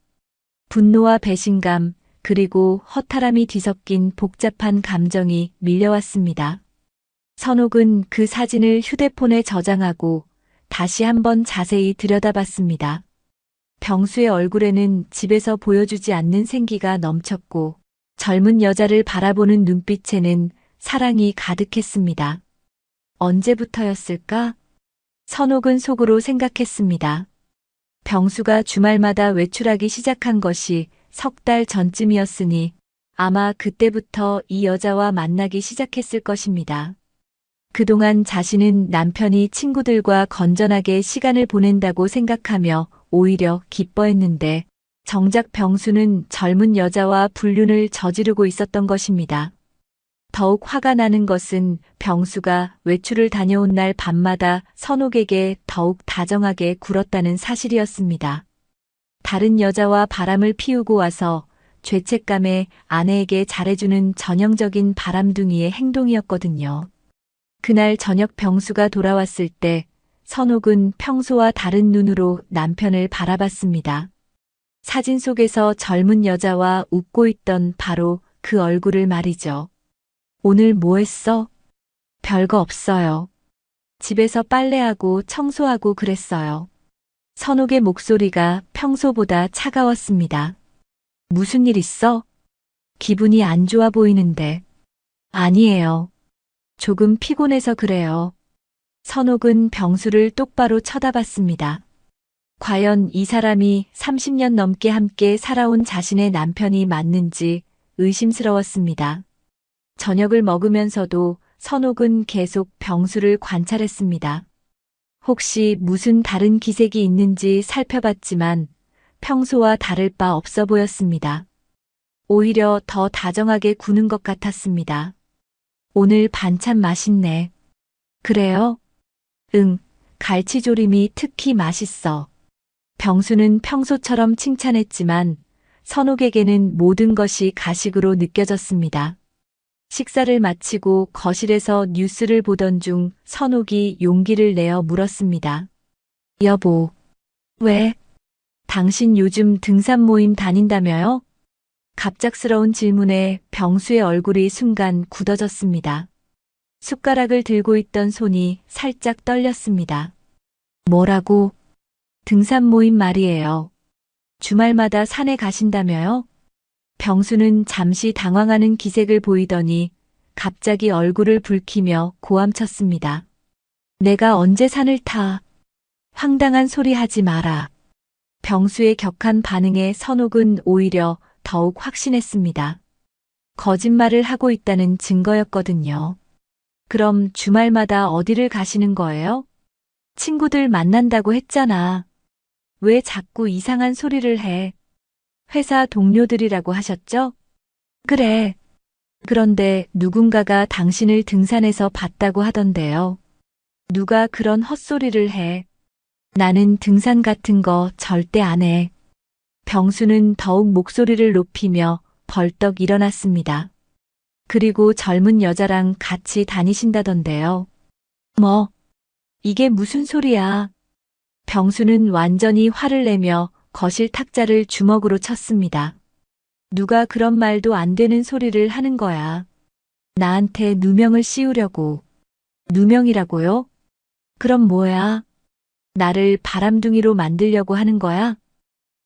[SPEAKER 2] 분노와 배신감, 그리고 허탈함이 뒤섞인 복잡한 감정이 밀려왔습니다. 선옥은 그 사진을 휴대폰에 저장하고 다시 한번 자세히 들여다봤습니다. 병수의 얼굴에는 집에서 보여주지 않는 생기가 넘쳤고 젊은 여자를 바라보는 눈빛에는 사랑이 가득했습니다. 언제부터였을까? 선옥은 속으로 생각했습니다. 병수가 주말마다 외출하기 시작한 것이 석 달 전쯤이었으니 아마 그때부터 이 여자와 만나기 시작했을 것입니다. 그동안 자신은 남편이 친구들과 건전하게 시간을 보낸다고 생각하며 오히려 기뻐했는데 정작 병수는 젊은 여자와 불륜을 저지르고 있었던 것입니다. 더욱 화가 나는 것은 병수가 외출을 다녀온 날 밤마다 선옥에게 더욱 다정하게 굴었다는 사실이었습니다. 다른 여자와 바람을 피우고 와서 죄책감에 아내에게 잘해주는 전형적인 바람둥이의 행동이었거든요. 그날 저녁 병수가 돌아왔을 때 선옥은 평소와 다른 눈으로 남편을 바라봤습니다. 사진 속에서 젊은 여자와 웃고 있던 바로 그 얼굴을 말이죠. 오늘 뭐 했어? 별거 없어요. 집에서 빨래하고 청소하고 그랬어요. 선옥의 목소리가 평소보다 차가웠습니다. 무슨 일 있어? 기분이 안 좋아 보이는데. 아니에요. 조금 피곤해서 그래요. 선옥은 병수를 똑바로 쳐다봤습니다. 과연 이 사람이 30년 넘게 함께 살아온 자신의 남편이 맞는지 의심스러웠습니다. 저녁을 먹으면서도 선옥은 계속 병수를 관찰했습니다. 혹시 무슨 다른 기색이 있는지 살펴봤지만 평소와 다를 바 없어 보였습니다. 오히려 더 다정하게 구는 것 같았습니다. 오늘 반찬 맛있네. 그래요? 응, 갈치조림이 특히 맛있어. 병수는 평소처럼 칭찬했지만 선옥에게는 모든 것이 가식으로 느껴졌습니다. 식사를 마치고 거실에서 뉴스를 보던 중 선옥이 용기를 내어 물었습니다. 여보, 왜? 당신 요즘 등산 모임 다닌다며요? 갑작스러운 질문에 병수의 얼굴이 순간 굳어졌습니다. 숟가락을 들고 있던 손이 살짝 떨렸습니다. 뭐라고? 등산 모임 말이에요. 주말마다 산에 가신다며요? 병수는 잠시 당황하는 기색을 보이더니 갑자기 얼굴을 붉히며 고함쳤습니다. 내가 언제 산을 타? 황당한 소리 하지 마라. 병수의 격한 반응에 선옥은 오히려 더욱 확신했습니다. 거짓말을 하고 있다는 증거였거든요. 그럼 주말마다 어디를 가시는 거예요? 친구들 만난다고 했잖아. 왜 자꾸 이상한 소리를 해? 회사 동료들이라고 하셨죠? 그래. 그런데 누군가가 당신을 등산에서 봤다고 하던데요. 누가 그런 헛소리를 해? 나는 등산 같은 거 절대 안 해. 병수는 더욱 목소리를 높이며 벌떡 일어났습니다. 그리고 젊은 여자랑 같이 다니신다던데요. 뭐? 이게 무슨 소리야? 병수는 완전히 화를 내며 거실 탁자를 주먹으로 쳤습니다. 누가 그런 말도 안 되는 소리를 하는 거야. 나한테 누명을 씌우려고. 누명이라고요? 그럼 뭐야? 나를 바람둥이로 만들려고 하는 거야?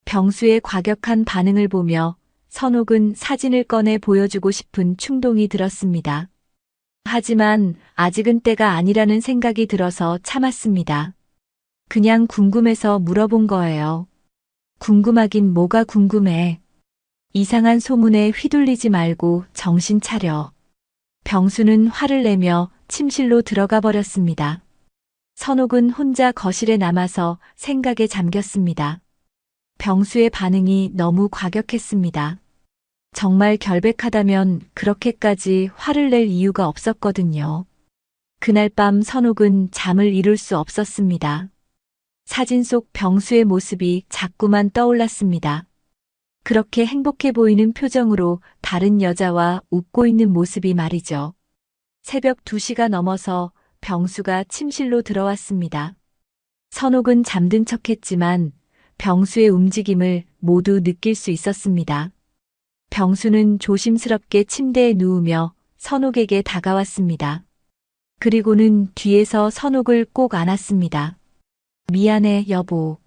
[SPEAKER 2] 병수의 과격한 반응을 보며 선옥은 사진을 꺼내 보여주고 싶은 충동이 들었습니다. 하지만 아직은 때가 아니라는 생각이 들어서 참았습니다. 그냥 궁금해서 물어본 거예요. 궁금하긴 뭐가 궁금해. 이상한 소문에 휘둘리지 말고 정신 차려. 병수는 화를 내며 침실로 들어가 버렸습니다. 선옥은 혼자 거실에 남아서 생각에 잠겼습니다. 병수의 반응이 너무 과격했습니다. 정말 결백하다면 그렇게까지 화를 낼 이유가 없었거든요. 그날 밤 선옥은 잠을 이룰 수 없었습니다. 사진 속 병수의 모습이 자꾸만 떠올랐습니다. 그렇게 행복해 보이는 표정으로 다른 여자와 웃고 있는 모습이 말이죠. 새벽 2시가 넘어서 병수가 침실로 들어왔습니다. 선옥은 잠든 척했지만 병수의 움직임을 모두 느낄 수 있었습니다. 병수는 조심스럽게 침대에 누우며 선옥에게 다가왔습니다. 그리고는 뒤에서 선옥을 꼭 안았습니다. 미안해, 여보.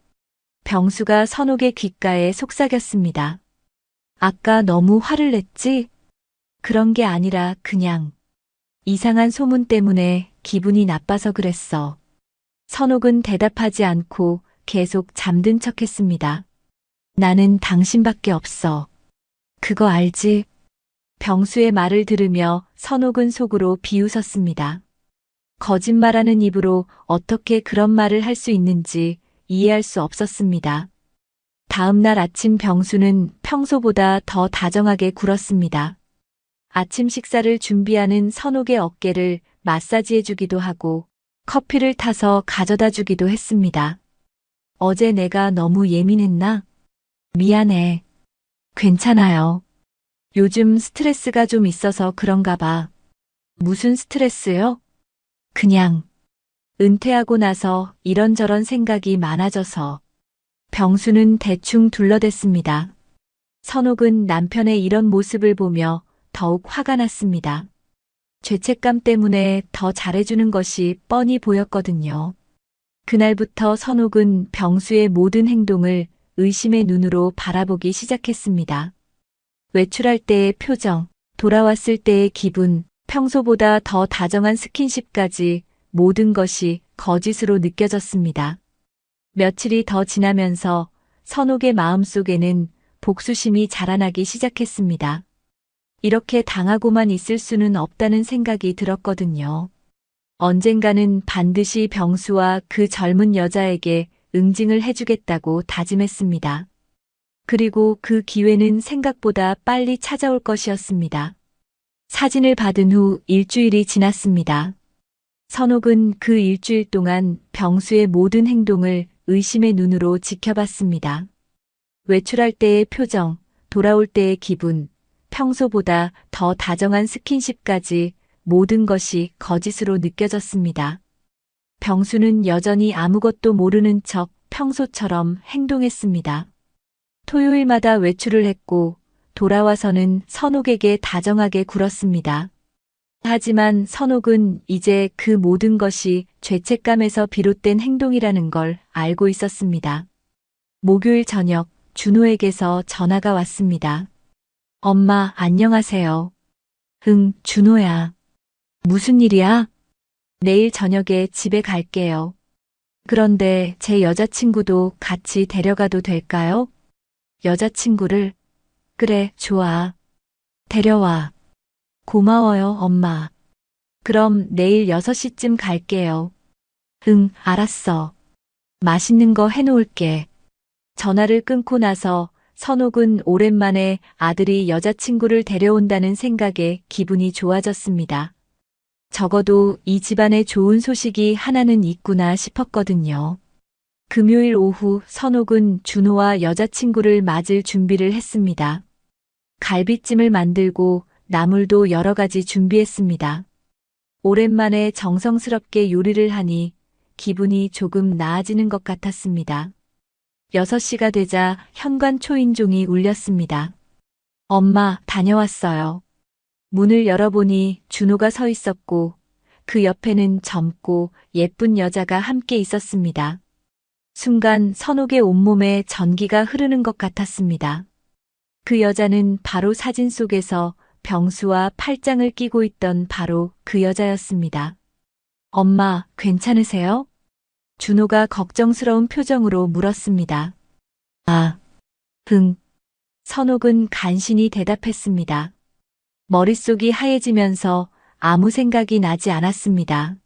[SPEAKER 2] 병수가 선옥의 귓가에 속삭였습니다. 아까 너무 화를 냈지? 그런 게 아니라 그냥 이상한 소문 때문에 기분이 나빠서 그랬어. 선옥은 대답하지 않고 계속 잠든 척했습니다. 나는 당신밖에 없어. 그거 알지? 병수의 말을 들으며 선옥은 속으로 비웃었습니다. 거짓말하는 입으로 어떻게 그런 말을 할 수 있는지 이해할 수 없었습니다. 다음 날 아침 병수는 평소보다 더 다정하게 굴었습니다. 아침 식사를 준비하는 선옥의 어깨를 마사지해주기도 하고 커피를 타서 가져다 주기도 했습니다. 어제 내가 너무 예민했나? 미안해. 괜찮아요. 요즘 스트레스가 좀 있어서 그런가 봐. 무슨 스트레스요? 그냥 은퇴하고 나서 이런저런 생각이 많아져서. 병수는 대충 둘러댔습니다. 선옥은 남편의 이런 모습을 보며 더욱 화가 났습니다. 죄책감 때문에 더 잘해주는 것이 뻔히 보였거든요. 그날부터 선옥은 병수의 모든 행동을 의심의 눈으로 바라보기 시작했습니다. 외출할 때의 표정, 돌아왔을 때의 기분, 평소보다 더 다정한 스킨십까지 모든 것이 거짓으로 느껴졌습니다. 며칠이 더 지나면서 선옥의 마음속에는 복수심이 자라나기 시작했습니다. 이렇게 당하고만 있을 수는 없다는 생각이 들었거든요. 언젠가는 반드시 병수와 그 젊은 여자에게 응징을 해주겠다고 다짐했습니다. 그리고 그 기회는 생각보다 빨리 찾아올 것이었습니다. 사진을 받은 후 일주일이 지났습니다. 선옥은 그 일주일 동안 병수의 모든 행동을 의심의 눈으로 지켜봤습니다. 외출할 때의 표정, 돌아올 때의 기분, 평소보다 더 다정한 스킨십까지 모든 것이 거짓으로 느껴졌습니다. 병수는 여전히 아무것도 모르는 척 평소처럼 행동했습니다. 토요일마다 외출을 했고 돌아와서는 선옥에게 다정하게 굴었습니다. 하지만 선옥은 이제 그 모든 것이 죄책감에서 비롯된 행동이라는 걸 알고 있었습니다. 목요일 저녁 준호에게서 전화가 왔습니다. 엄마, 안녕하세요. 응, 준호야. 무슨 일이야? 내일 저녁에 집에 갈게요. 그런데 제 여자친구도 같이 데려가도 될까요? 여자친구를? 그래, 좋아. 데려와. 고마워요, 엄마. 그럼 내일 6시쯤 갈게요. 응, 알았어. 맛있는 거 해놓을게. 전화를 끊고 나서 선옥은 오랜만에 아들이 여자친구를 데려온다는 생각에 기분이 좋아졌습니다. 적어도 이 집안에 좋은 소식이 하나는 있구나 싶었거든요. 금요일 오후 선옥은 준호와 여자친구를 맞을 준비를 했습니다. 갈비찜을 만들고 나물도 여러 가지 준비했습니다. 오랜만에 정성스럽게 요리를 하니 기분이 조금 나아지는 것 같았습니다. 6시가 되자 현관 초인종이 울렸습니다. 엄마, 다녀왔어요. 문을 열어보니 준호가 서 있었고 그 옆에는 젊고 예쁜 여자가 함께 있었습니다. 순간 선옥의 온몸에 전기가 흐르는 것 같았습니다. 그 여자는 바로 사진 속에서 병수와 팔짱을 끼고 있던 바로 그 여자였습니다. 엄마, 괜찮으세요? 준호가 걱정스러운 표정으로 물었습니다. 아, 응. 선옥은 간신히 대답했습니다. 머릿속이 하얘지면서 아무 생각이 나지 않았습니다.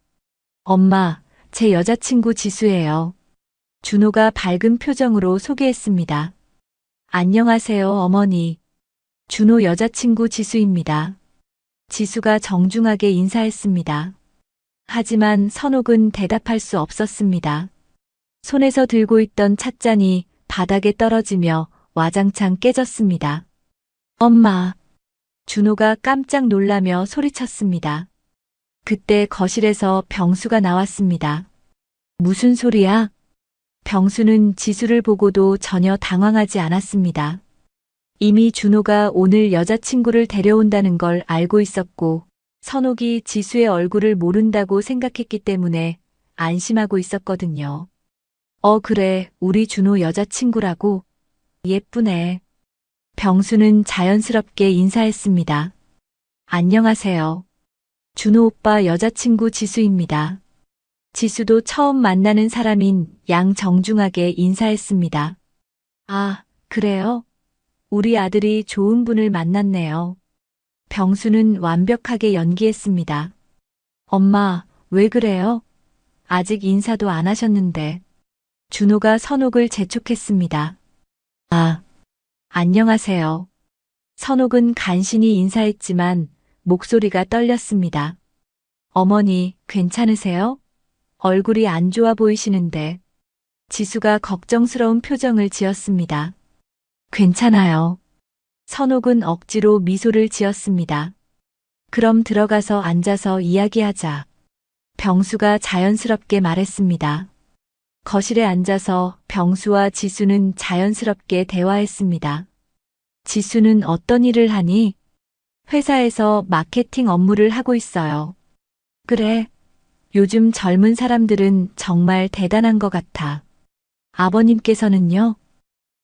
[SPEAKER 2] 엄마, 제 여자친구 지수예요. 준호가 밝은 표정으로 소개했습니다. 안녕하세요, 어머니. 준호 여자친구 지수입니다. 지수가 정중하게 인사했습니다. 하지만 선옥은 대답할 수 없었습니다. 손에서 들고 있던 찻잔이 바닥에 떨어지며 와장창 깨졌습니다. 엄마. 준호가 깜짝 놀라며 소리쳤습니다. 그때 거실에서 병수가 나왔습니다. 무슨 소리야? 병수는 지수를 보고도 전혀 당황하지 않았습니다. 이미 준호가 오늘 여자친구를 데려온다는 걸 알고 있었고 선옥이 지수의 얼굴을 모른다고 생각했기 때문에 안심하고 있었거든요. 그래, 우리 준호 여자친구라고? 예쁘네. 병수는 자연스럽게 인사했습니다. 안녕하세요. 준호 오빠 여자친구 지수입니다. 지수도 처음 만나는 사람인 양정중하게 인사했습니다. 아, 그래요? 우리 아들이 좋은 분을 만났네요. 병수는 완벽하게 연기했습니다. 엄마, 왜 그래요? 아직 인사도 안 하셨는데. 준호가 선옥을 재촉했습니다. 아, 안녕하세요. 선옥은 간신히 인사했지만 목소리가 떨렸습니다. 어머니, 괜찮으세요? 얼굴이 안 좋아 보이시는데. 지수가 걱정스러운 표정을 지었습니다. 괜찮아요. 선옥은 억지로 미소를 지었습니다. 그럼 들어가서 앉아서 이야기하자. 병수가 자연스럽게 말했습니다. 거실에 앉아서 병수와 지수는 자연스럽게 대화했습니다. 지수는 어떤 일을 하니? 회사에서 마케팅 업무를 하고 있어요. 그래. 요즘 젊은 사람들은 정말 대단한 것 같아. 아버님께서는요?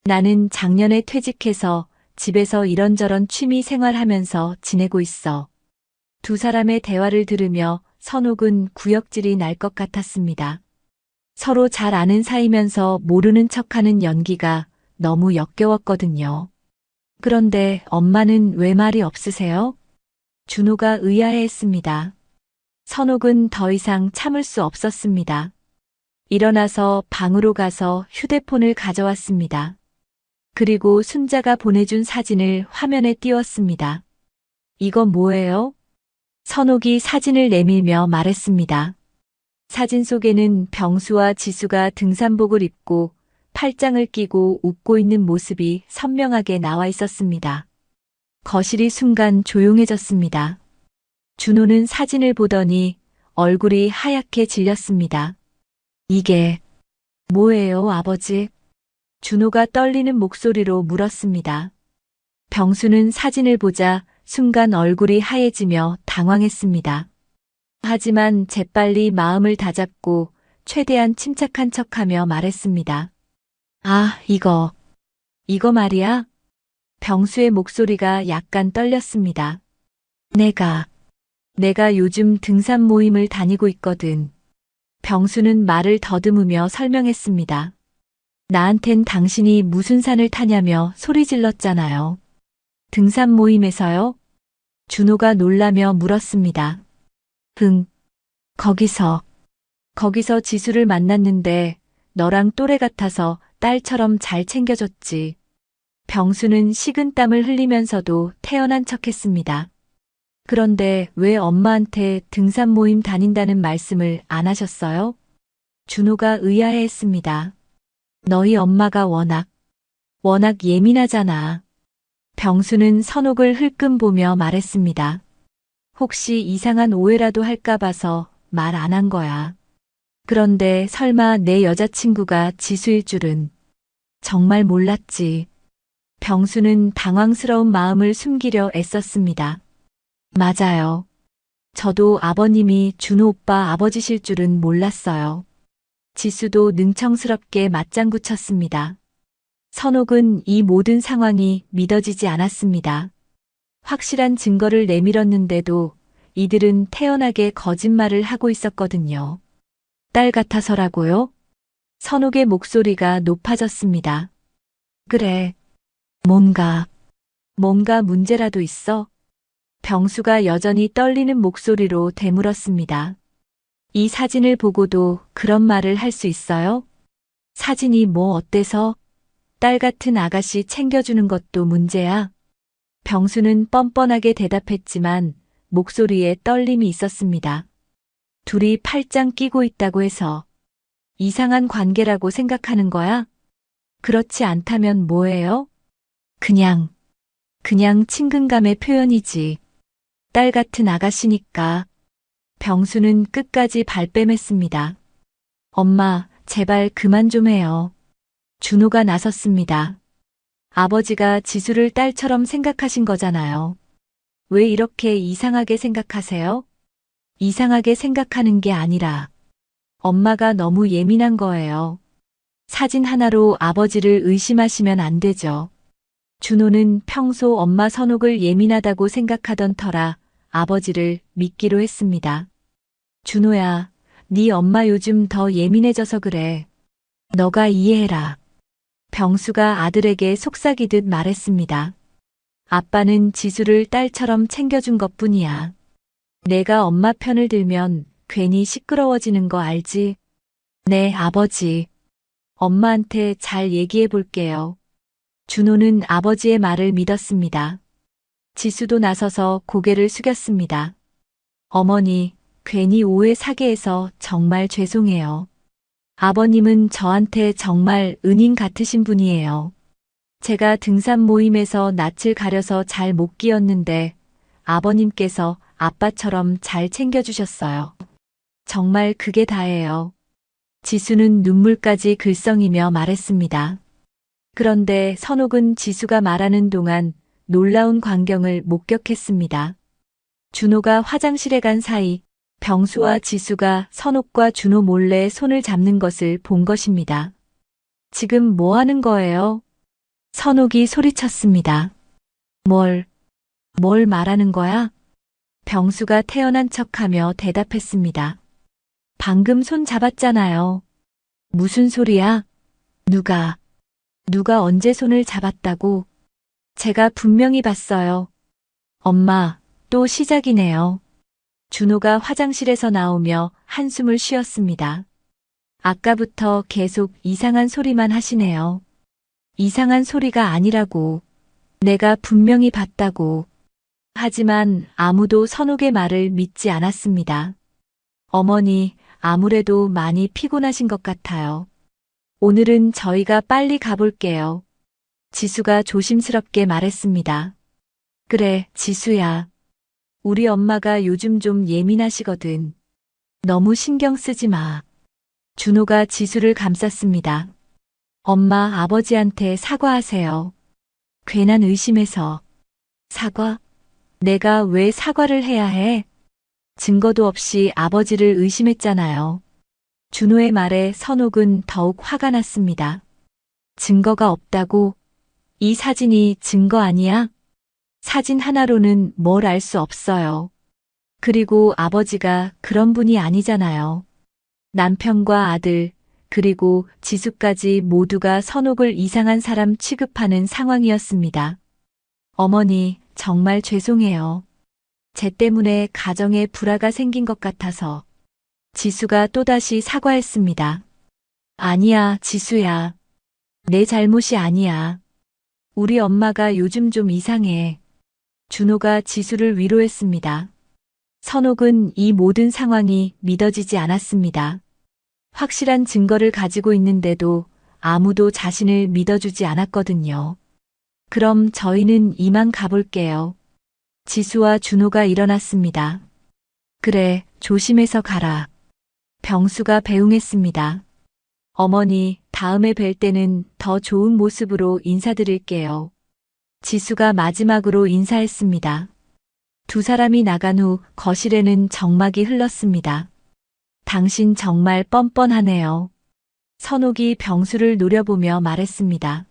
[SPEAKER 2] 나는 작년에 퇴직해서 집에서 이런저런 취미 생활하면서 지내고 있어. 두 사람의 대화를 들으며 선옥은 구역질이 날 것 같았습니다. 서로 잘 아는 사이면서 모르는 척하는 연기가 너무 역겨웠거든요. 그런데 엄마는 왜 말이 없으세요? 준호가 의아해했습니다. 선옥은 더 이상 참을 수 없었습니다. 일어나서 방으로 가서 휴대폰을 가져왔습니다. 그리고 순자가 보내준 사진을 화면에 띄웠습니다. 이거 뭐예요? 선옥이 사진을 내밀며 말했습니다. 사진 속에는 병수와 지수가 등산복을 입고 팔짱을 끼고 웃고 있는 모습이 선명하게 나와 있었습니다. 거실이 순간 조용해졌습니다. 준호는 사진을 보더니 얼굴이 하얗게 질렸습니다. 이게 뭐예요, 아버지? 준호가 떨리는 목소리로 물었습니다. 병수는 사진을 보자 순간 얼굴이 하얘지며 당황했습니다. 하지만 재빨리 마음을 다잡고 최대한 침착한 척하며 말했습니다. 아, 이거 말이야? 병수의 목소리가 약간 떨렸습니다. 내가 요즘 등산 모임을 다니고 있거든. 병수는 말을 더듬으며 설명했습니다. 나한텐 당신이 무슨 산을 타냐며 소리 질렀잖아요. 등산 모임에서요? 준호가 놀라며 물었습니다. 거기서 지수를 만났는데 너랑 또래 같아서 딸처럼 잘 챙겨줬지. 병수는 식은땀을 흘리면서도 태연한 척했습니다. 그런데 왜 엄마한테 등산 모임 다닌다는 말씀을 안 하셨어요? 준호가 의아해했습니다. 너희 엄마가 워낙 예민하잖아. 병수는 선옥을 흘끔 보며 말했습니다. 혹시 이상한 오해라도 할까 봐서 말 안 한 거야. 그런데 설마 내 여자친구가 지수일 줄은 정말 몰랐지. 병수는 당황스러운 마음을 숨기려 애썼습니다. 맞아요. 저도 아버님이 준호 오빠 아버지실 줄은 몰랐어요. 지수도 능청스럽게 맞장구 쳤습니다. 선옥은 이 모든 상황이 믿어지지 않았습니다. 확실한 증거를 내밀었는데도 이들은 태연하게 거짓말을 하고 있었거든요. 딸 같아서라고요? 선옥의 목소리가 높아졌습니다. 그래. 뭔가 문제라도 있어? 병수가 여전히 떨리는 목소리로 되물었습니다. 이 사진을 보고도 그런 말을 할 수 있어요? 사진이 뭐 어때서? 딸 같은 아가씨 챙겨주는 것도 문제야? 병수는 뻔뻔하게 대답했지만 목소리에 떨림이 있었습니다. 둘이 팔짱 끼고 있다고 해서 이상한 관계라고 생각하는 거야? 그렇지 않다면 뭐예요? 그냥 친근감의 표현이지. 딸 같은 아가씨니까. 병수는 끝까지 발뺌했습니다. 엄마, 제발 그만 좀 해요. 준호가 나섰습니다. 아버지가 지수를 딸처럼 생각하신 거잖아요. 왜 이렇게 이상하게 생각하세요? 이상하게 생각하는 게 아니라 엄마가 너무 예민한 거예요. 사진 하나로 아버지를 의심하시면 안 되죠. 준호는 평소 엄마 선옥을 예민하다고 생각하던 터라 아버지를 믿기로 했습니다. 준호야, 네 엄마 요즘 더 예민해져서 그래. 너가 이해해라. 병수가 아들에게 속삭이듯 말했습니다. 아빠는 지수를 딸처럼 챙겨준 것뿐이야. 내가 엄마 편을 들면 괜히 시끄러워지는 거 알지? 네, 아버지. 엄마한테 잘 얘기해 볼게요. 준호는 아버지의 말을 믿었습니다. 지수도 나서서 고개를 숙였습니다. 어머니, 괜히 오해 사게 해서 정말 죄송해요. 아버님은 저한테 정말 은인 같으신 분이에요. 제가 등산 모임에서 낯을 가려서 잘 못 끼었는데 아버님께서 아빠처럼 잘 챙겨주셨어요. 정말 그게 다예요. 지수는 눈물까지 글썽이며 말했습니다. 그런데 선옥은 지수가 말하는 동안 놀라운 광경을 목격했습니다. 준호가 화장실에 간 사이 병수와 지수가 선옥과 준호 몰래 손을 잡는 것을 본 것입니다. 지금 뭐 하는 거예요? 선옥이 소리쳤습니다. 뭘 말하는 거야? 병수가 태연한 척하며 대답했습니다. 방금 손 잡았잖아요. 무슨 소리야? 누가 언제 손을 잡았다고? 제가 분명히 봤어요. 엄마, 또 시작이네요. 준호가 화장실에서 나오며 한숨을 쉬었습니다. 아까부터 계속 이상한 소리만 하시네요. 이상한 소리가 아니라고. 내가 분명히 봤다고. 하지만 아무도 선옥의 말을 믿지 않았습니다. 어머니, 아무래도 많이 피곤하신 것 같아요. 오늘은 저희가 빨리 가볼게요. 지수가 조심스럽게 말했습니다. 그래, 지수야. 우리 엄마가 요즘 좀 예민하시거든. 너무 신경 쓰지 마. 준호가 지수를 감쌌습니다. 엄마, 아버지한테 사과하세요. 괜한 의심해서. 사과? 내가 왜 사과를 해야 해? 증거도 없이 아버지를 의심했잖아요. 준호의 말에 선옥은 더욱 화가 났습니다. 증거가 없다고? 이 사진이 증거 아니야? 사진 하나로는 뭘 알 수 없어요. 그리고 아버지가 그런 분이 아니잖아요. 남편과 아들, 그리고 지수까지 모두가 선옥을 이상한 사람 취급하는 상황이었습니다. 어머니, 정말 죄송해요. 제 때문에 가정에 불화가 생긴 것 같아서. 지수가 또다시 사과했습니다. 아니야, 지수야. 내 잘못이 아니야. 우리 엄마가 요즘 좀 이상해. 준호가 지수를 위로했습니다. 선옥은 이 모든 상황이 믿어지지 않았습니다. 확실한 증거를 가지고 있는데도 아무도 자신을 믿어주지 않았거든요. 그럼 저희는 이만 가볼게요. 지수와 준호가 일어났습니다. 그래, 조심해서 가라. 병수가 배웅했습니다. 어머니, 다음에 뵐 때는 더 좋은 모습으로 인사드릴게요. 지수가 마지막으로 인사했습니다. 두 사람이 나간 후 거실에는 정막이 흘렀습니다. 당신 정말 뻔뻔하네요. 선옥이 병수를 노려보며 말했습니다.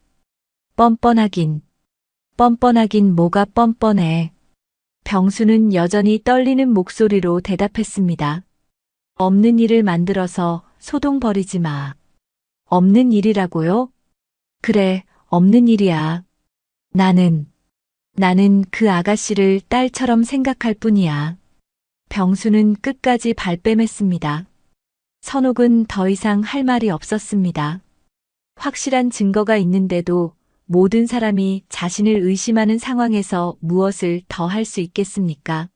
[SPEAKER 2] 뻔뻔하긴 뭐가 뻔뻔해. 병수는 여전히 떨리는 목소리로 대답했습니다. 없는 일을 만들어서 소동 벌이지 마. 없는 일이라고요? 그래, 없는 일이야. 나는 그 아가씨를 딸처럼 생각할 뿐이야. 병수는 끝까지 발뺌했습니다. 선옥은 더 이상 할 말이 없었습니다. 확실한 증거가 있는데도 모든 사람이 자신을 의심하는 상황에서 무엇을 더 할 수 있겠습니까?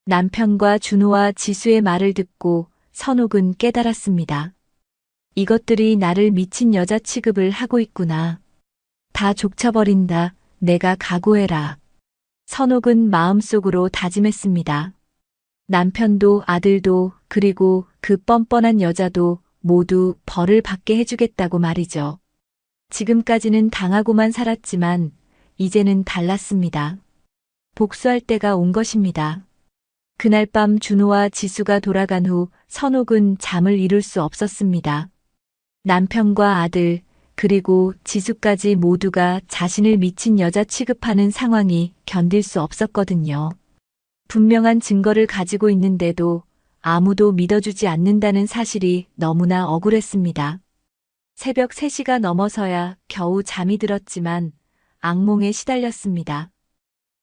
[SPEAKER 2] 남편과 준호와 지수의 말을 듣고 선옥은 깨달았습니다. 이것들이 나를 미친 여자 취급을 하고 있구나. 다 족쳐버린다. 내가 각오해라. 선옥은 마음속으로 다짐했습니다. 남편도 아들도 그리고 그 뻔뻔한 여자도 모두 벌을 받게 해주겠다고 말이죠. 지금까지는 당하고만 살았지만 이제는 달랐습니다. 복수할 때가 온 것입니다. 그날 밤 준호와 지수가 돌아간 후 선옥은 잠을 이룰 수 없었습니다. 남편과 아들, 그리고 지수까지 모두가 자신을 미친 여자 취급하는 상황이 견딜 수 없었거든요. 분명한 증거를 가지고 있는데도 아무도 믿어주지 않는다는 사실이 너무나 억울했습니다. 새벽 3시가 넘어서야 겨우 잠이 들었지만 악몽에 시달렸습니다.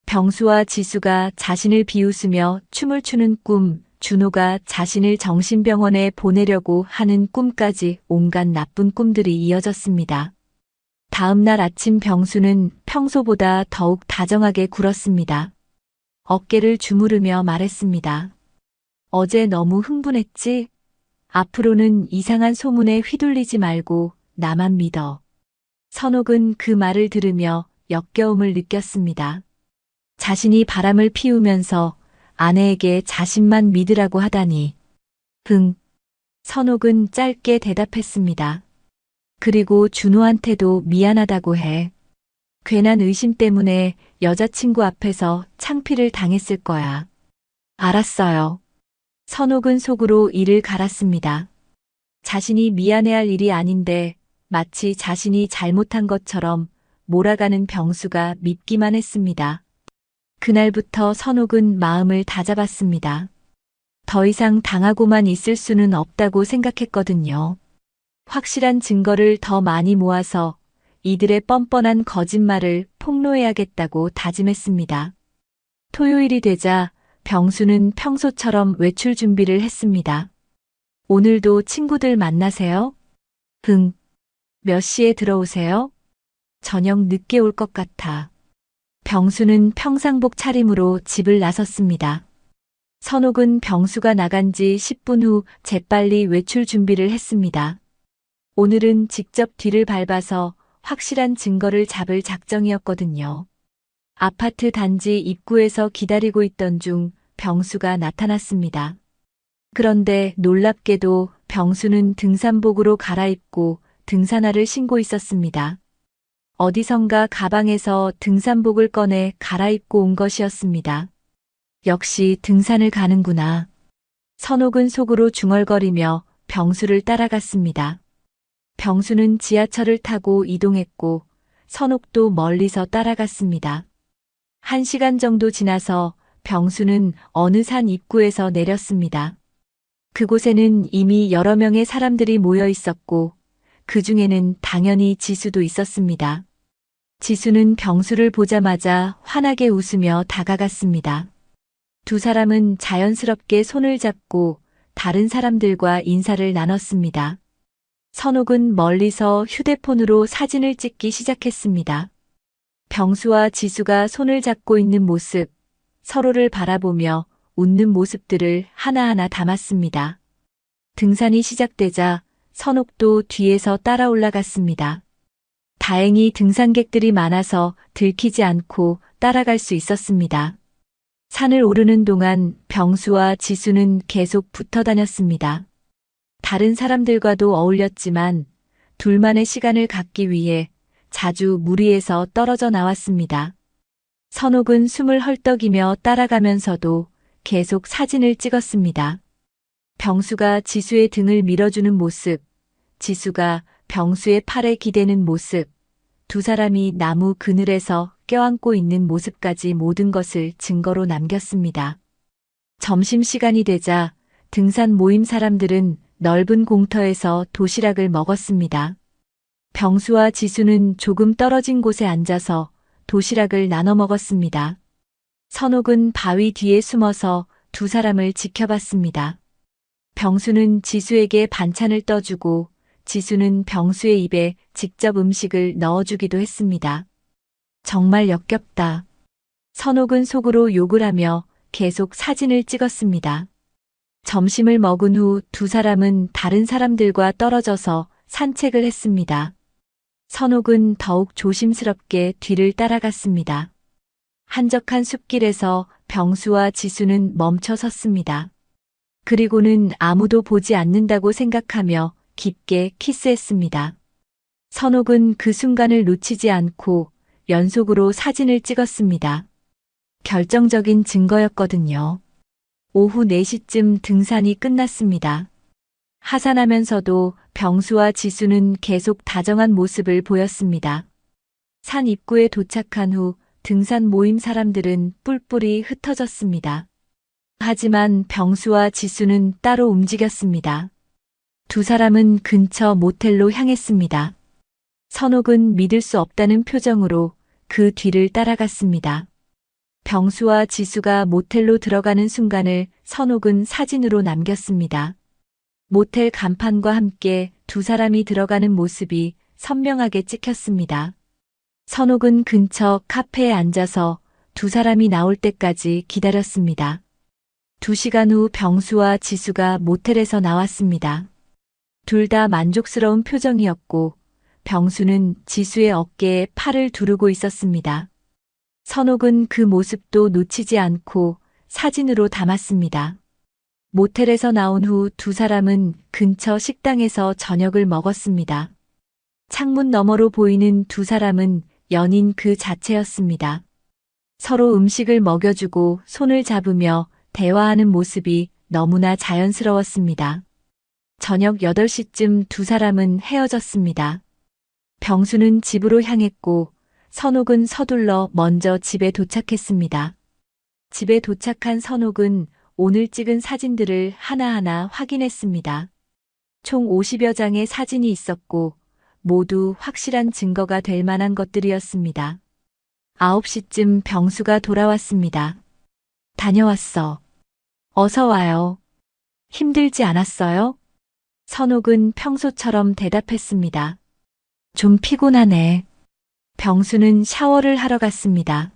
[SPEAKER 2] 병수와 지수가 자신을 비웃으며 춤을 추는 꿈, 준호가 자신을 정신병원에 보내려고 하는 꿈까지 온갖 나쁜 꿈들이 이어졌습니다. 다음 날 아침 병수는 평소보다 더욱 다정하게 굴었습니다. 어깨를 주무르며 말했습니다. 어제 너무 흥분했지? 앞으로는 이상한 소문에 휘둘리지 말고 나만 믿어. 선옥은 그 말을 들으며 역겨움을 느꼈습니다. 자신이 바람을 피우면서 아내에게 자신만 믿으라고 하다니. 선옥은 짧게 대답했습니다. 그리고 준호한테도 미안하다고 해. 괜한 의심 때문에 여자친구 앞에서 창피를 당했을 거야. 알았어요. 선옥은 속으로 이를 갈았습니다. 자신이 미안해할 일이 아닌데 마치 자신이 잘못한 것처럼 몰아가는 병수가 밉기만 했습니다. 그날부터 선옥은 마음을 다잡았습니다. 더 이상 당하고만 있을 수는 없다고 생각했거든요. 확실한 증거를 더 많이 모아서 이들의 뻔뻔한 거짓말을 폭로해야겠다고 다짐했습니다. 토요일이 되자 병수는 평소처럼 외출 준비를 했습니다. 오늘도 친구들 만나세요? 몇 시에 들어오세요? 저녁 늦게 올 것 같아. 병수는 평상복 차림으로 집을 나섰습니다. 선옥은 병수가 나간 지 10분 후 재빨리 외출 준비를 했습니다. 오늘은 직접 뒤를 밟아서 확실한 증거를 잡을 작정이었거든요. 아파트 단지 입구에서 기다리고 있던 중 병수가 나타났습니다. 그런데 놀랍게도 병수는 등산복으로 갈아입고 등산화를 신고 있었습니다. 어디선가 가방에서 등산복을 꺼내 갈아입고 온 것이었습니다. 역시 등산을 가는구나. 선옥은 속으로 중얼거리며 병수를 따라갔습니다. 병수는 지하철을 타고 이동했고 선옥도 멀리서 따라갔습니다. 1시간 정도 지나서 병수는 어느 산 입구에서 내렸습니다. 그곳에는 이미 여러 명의 사람들이 모여 있었고 그 중에는 당연히 지수도 있었습니다. 지수는 병수를 보자마자 환하게 웃으며 다가갔습니다. 두 사람은 자연스럽게 손을 잡고 다른 사람들과 인사를 나눴습니다. 선옥은 멀리서 휴대폰으로 사진을 찍기 시작했습니다. 병수와 지수가 손을 잡고 있는 모습, 서로를 바라보며 웃는 모습들을 하나하나 담았습니다. 등산이 시작되자 선옥도 뒤에서 따라 올라갔습니다. 다행히 등산객들이 많아서 들키지 않고 따라갈 수 있었습니다. 산을 오르는 동안 병수와 지수는 계속 붙어 다녔습니다. 다른 사람들과도 어울렸지만 둘만의 시간을 갖기 위해 자주 무리해서 떨어져 나왔습니다. 선옥은 숨을 헐떡이며 따라가면서도 계속 사진을 찍었습니다. 병수가 지수의 등을 밀어주는 모습, 지수가 병수의 팔에 기대는 모습, 두 사람이 나무 그늘에서 껴안고 있는 모습까지 모든 것을 증거로 남겼습니다. 점심시간이 되자 등산 모임 사람들은 넓은 공터에서 도시락을 먹었습니다. 병수와 지수는 조금 떨어진 곳에 앉아서 도시락을 나눠 먹었습니다. 선옥은 바위 뒤에 숨어서 두 사람을 지켜봤습니다. 병수는 지수에게 반찬을 떠주고 지수는 병수의 입에 직접 음식을 넣어주기도 했습니다. 정말 역겹다. 선옥은 속으로 욕을 하며 계속 사진을 찍었습니다. 점심을 먹은 후 두 사람은 다른 사람들과 떨어져서 산책을 했습니다. 선옥은 더욱 조심스럽게 뒤를 따라갔습니다. 한적한 숲길에서 병수와 지수는 멈춰 섰습니다. 그리고는 아무도 보지 않는다고 생각하며 깊게 키스했습니다. 선옥은 그 순간을 놓치지 않고 연속으로 사진을 찍었습니다. 결정적인 증거였거든요. 오후 4시쯤 등산이 끝났습니다. 하산하면서도 병수와 지수는 계속 다정한 모습을 보였습니다. 산 입구에 도착한 후 등산 모임 사람들은 뿔뿔이 흩어졌습니다. 하지만 병수와 지수는 따로 움직였습니다. 두 사람은 근처 모텔로 향했습니다. 선옥은 믿을 수 없다는 표정으로 그 뒤를 따라갔습니다. 병수와 지수가 모텔로 들어가는 순간을 선옥은 사진으로 남겼습니다. 모텔 간판과 함께 두 사람이 들어가는 모습이 선명하게 찍혔습니다. 선옥은 근처 카페에 앉아서 두 사람이 나올 때까지 기다렸습니다. 2시간 후 병수와 지수가 모텔에서 나왔습니다. 둘 다 만족스러운 표정이었고 병수는 지수의 어깨에 팔을 두르고 있었습니다. 선옥은 그 모습도 놓치지 않고 사진으로 담았습니다. 모텔에서 나온 후 두 사람은 근처 식당에서 저녁을 먹었습니다. 창문 너머로 보이는 두 사람은 연인 그 자체였습니다. 서로 음식을 먹여주고 손을 잡으며 대화하는 모습이 너무나 자연스러웠습니다. 저녁 8시쯤 두 사람은 헤어졌습니다. 병수는 집으로 향했고 선옥은 서둘러 먼저 집에 도착했습니다. 집에 도착한 선옥은 오늘 찍은 사진들을 하나하나 확인했습니다. 총 50여 장의 사진이 있었고 모두 확실한 증거가 될 만한 것들이었습니다. 9시쯤 병수가 돌아왔습니다. 다녀왔어. 어서 와요. 힘들지 않았어요? 선옥은 평소처럼 대답했습니다. 좀 피곤하네. 병수는 샤워를 하러 갔습니다.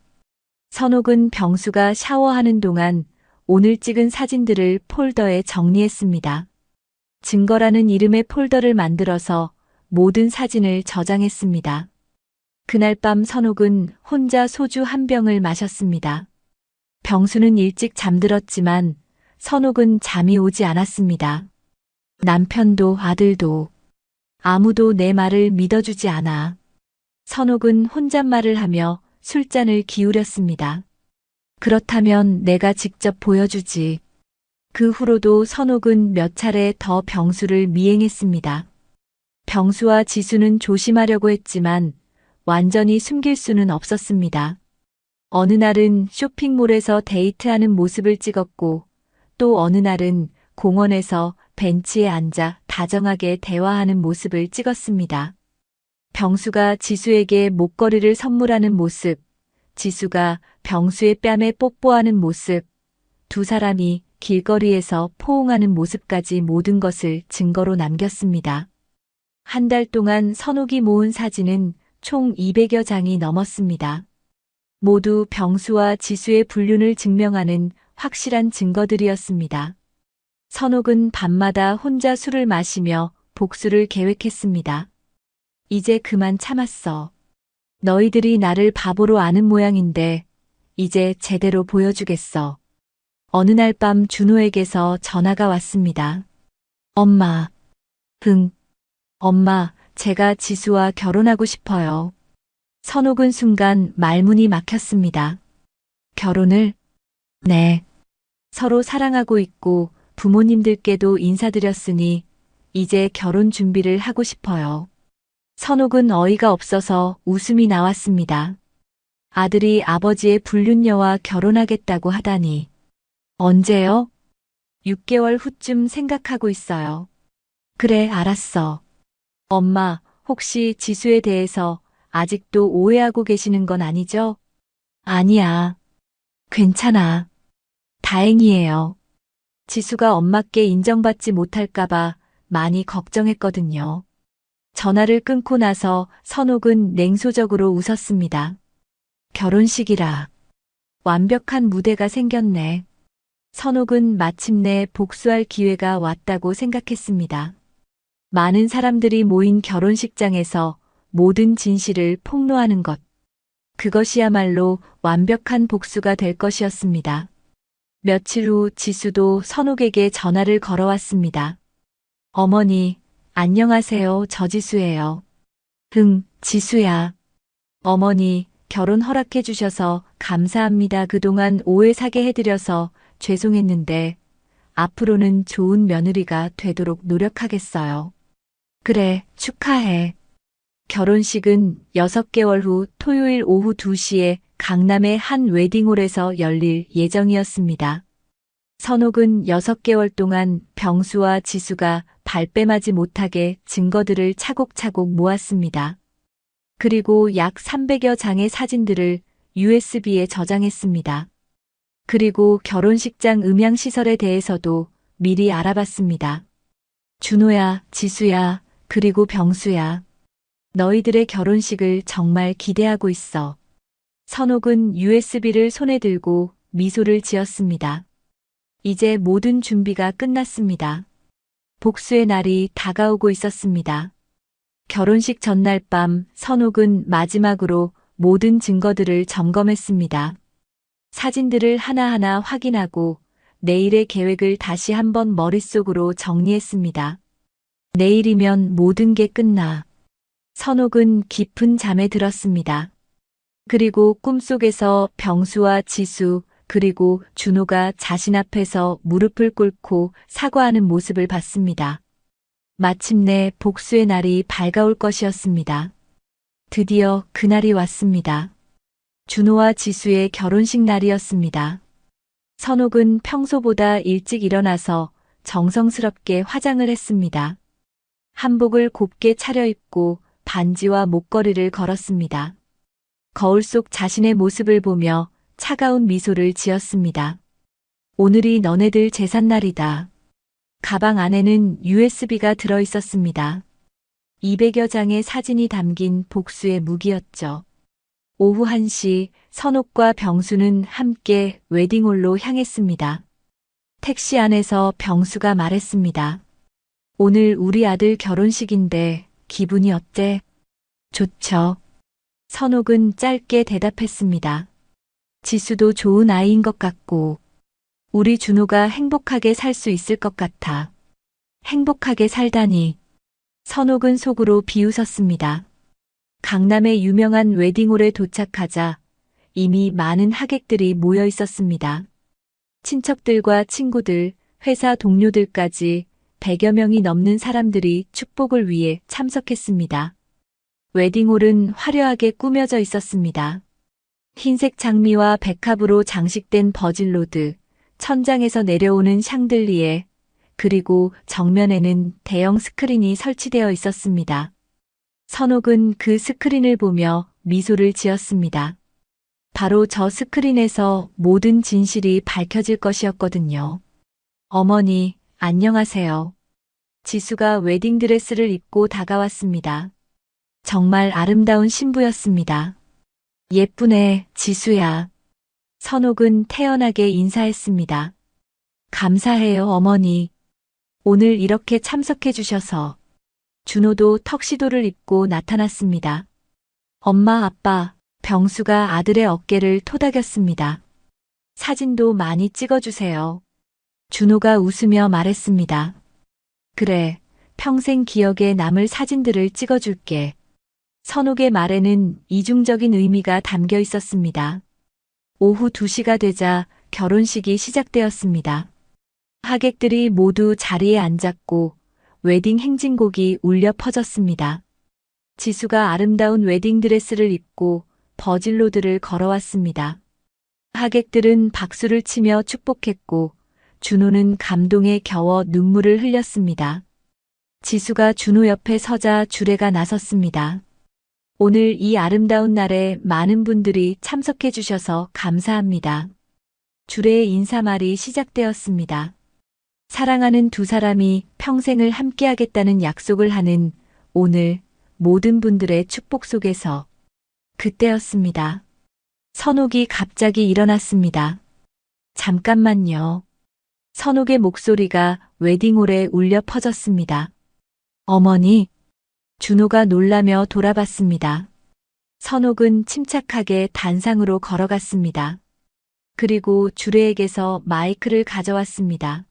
[SPEAKER 2] 선옥은 병수가 샤워하는 동안 오늘 찍은 사진들을 폴더에 정리했습니다. 증거라는 이름의 폴더를 만들어서 모든 사진을 저장했습니다. 그날 밤 선옥은 혼자 소주 한 병을 마셨습니다. 병수는 일찍 잠들었지만 선옥은 잠이 오지 않았습니다. 남편도 아들도 아무도 내 말을 믿어주지 않아. 선옥은 혼잣말을 하며 술잔을 기울였습니다. 그렇다면 내가 직접 보여주지. 그 후로도 선옥은 몇 차례 더 병수를 미행했습니다. 병수와 지수는 조심하려고 했지만 완전히 숨길 수는 없었습니다. 어느 날은 쇼핑몰에서 데이트하는 모습을 찍었고 또 어느 날은 공원에서 벤치에 앉아 다정하게 대화하는 모습을 찍었습니다. 병수가 지수에게 목걸이를 선물하는 모습, 지수가 병수의 뺨에 뽀뽀하는 모습, 두 사람이 길거리에서 포옹하는 모습까지 모든 것을 증거로 남겼습니다. 한 달 동안 선옥이 모은 사진은 총 200여 장이 넘었습니다. 모두 병수와 지수의 불륜을 증명하는 확실한 증거들이었습니다. 선옥은 밤마다 혼자 술을 마시며 복수를 계획했습니다. 이제 그만 참았어. 너희들이 나를 바보로 아는 모양인데 이제 제대로 보여주겠어. 어느 날 밤 준호에게서 전화가 왔습니다. 엄마. 엄마, 제가 지수와 결혼하고 싶어요. 선옥은 순간 말문이 막혔습니다. 결혼을? 네. 서로 사랑하고 있고 부모님들께도 인사드렸으니 이제 결혼 준비를 하고 싶어요. 선옥은 어이가 없어서 웃음이 나왔습니다. 아들이 아버지의 불륜녀와 결혼하겠다고 하다니. 언제요? 6개월 후쯤 생각하고 있어요. 그래, 알았어. 엄마, 혹시 지수에 대해서 아직도 오해하고 계시는 건 아니죠? 아니야. 괜찮아. 다행이에요. 지수가 엄마께 인정받지 못할까봐 많이 걱정했거든요. 전화를 끊고 나서 선옥은 냉소적으로 웃었습니다. 결혼식이라. 완벽한 무대가 생겼네. 선옥은 마침내 복수할 기회가 왔다고 생각했습니다. 많은 사람들이 모인 결혼식장에서 모든 진실을 폭로하는 것. 그것이야말로 완벽한 복수가 될 것이었습니다. 며칠 후 지수도 선옥에게 전화를 걸어왔습니다. 어머니, 안녕하세요. 저 지수예요. 지수야. 어머니, 결혼 허락해 주셔서 감사합니다. 그동안 오해 사게 해드려서 죄송했는데 앞으로는 좋은 며느리가 되도록 노력하겠어요. 그래, 축하해. 결혼식은 6개월 후 토요일 오후 2시에 강남의 한 웨딩홀에서 열릴 예정이었습니다. 선옥은 6개월 동안 병수와 지수가 발뺌하지 못하게 증거들을 차곡차곡 모았습니다. 그리고 약 300여 장의 사진들을 USB에 저장했습니다. 그리고 결혼식장 음향시설에 대해서도 미리 알아봤습니다. 준호야, 지수야, 그리고 병수야. 너희들의 결혼식을 정말 기대하고 있어. 선옥은 USB를 손에 들고 미소를 지었습니다. 이제 모든 준비가 끝났습니다. 복수의 날이 다가오고 있었습니다. 결혼식 전날 밤 선옥은 마지막으로 모든 증거들을 점검했습니다. 사진들을 하나하나 확인하고 내일의 계획을 다시 한번 머릿속으로 정리했습니다. 내일이면 모든 게 끝나. 선옥은 깊은 잠에 들었습니다. 그리고 꿈속에서 병수와 지수 그리고 준호가 자신 앞에서 무릎을 꿇고 사과하는 모습을 봤습니다. 마침내 복수의 날이 밝아올 것이었습니다. 드디어 그날이 왔습니다. 준호와 지수의 결혼식 날이었습니다. 선옥은 평소보다 일찍 일어나서 정성스럽게 화장을 했습니다. 한복을 곱게 차려입고 반지와 목걸이를 걸었습니다. 거울 속 자신의 모습을 보며 차가운 미소를 지었습니다. 오늘이 너네들 제삿날이다. 가방 안에는 USB가 들어 있었습니다. 200여 장의 사진이 담긴 복수의 무기였죠. 오후 1시 선옥과 병수는 함께 웨딩홀로 향했습니다. 택시 안에서 병수가 말했습니다. 오늘 우리 아들 결혼식인데 기분이 어때? 좋죠. 선옥은 짧게 대답했습니다. 지수도 좋은 아이인 것 같고, 우리 준호가 행복하게 살 수 있을 것 같아. 행복하게 살다니. 선옥은 속으로 비웃었습니다. 강남의 유명한 웨딩홀에 도착하자 이미 많은 하객들이 모여 있었습니다. 친척들과 친구들, 회사 동료들까지 100여 명이 넘는 사람들이 축복을 위해 참석했습니다. 웨딩홀은 화려하게 꾸며져 있었습니다. 흰색 장미와 백합으로 장식된 버질로드, 천장에서 내려오는 샹들리에, 그리고 정면에는 대형 스크린이 설치되어 있었습니다. 선옥은 그 스크린을 보며 미소를 지었습니다. 바로 저 스크린에서 모든 진실이 밝혀질 것이었거든요. 어머니, 안녕하세요. 지수가 웨딩드레스를 입고 다가왔습니다. 정말 아름다운 신부였습니다. 예쁘네, 지수야. 선옥은 태연하게 인사했습니다. 감사해요, 어머니. 오늘 이렇게 참석해 주셔서. 준호도 턱시도를 입고 나타났습니다. 엄마, 아빠, 병수가 아들의 어깨를 토닥였습니다. 사진도 많이 찍어주세요. 준호가 웃으며 말했습니다. 그래, 평생 기억에 남을 사진들을 찍어줄게. 선옥의 말에는 이중적인 의미가 담겨 있었습니다. 오후 2시가 되자 결혼식이 시작되었습니다. 하객들이 모두 자리에 앉았고 웨딩 행진곡이 울려 퍼졌습니다. 지수가 아름다운 웨딩드레스를 입고 버질로드를 걸어왔습니다. 하객들은 박수를 치며 축복했고 준호는 감동에 겨워 눈물을 흘렸습니다. 지수가 준호 옆에 서자 주례가 나섰습니다. 오늘 이 아름다운 날에 많은 분들이 참석해 주셔서 감사합니다. 주례의 인사말이 시작되었습니다. 사랑하는 두 사람이 평생을 함께하겠다는 약속을 하는 오늘 모든 분들의 축복 속에서 그때였습니다. 선옥이 갑자기 일어났습니다. 잠깐만요. 선옥의 목소리가 웨딩홀에 울려 퍼졌습니다. 어머니. 준호가 놀라며 돌아봤습니다. 선옥은 침착하게 단상으로 걸어갔습니다. 그리고 주례에게서 마이크를 가져왔습니다.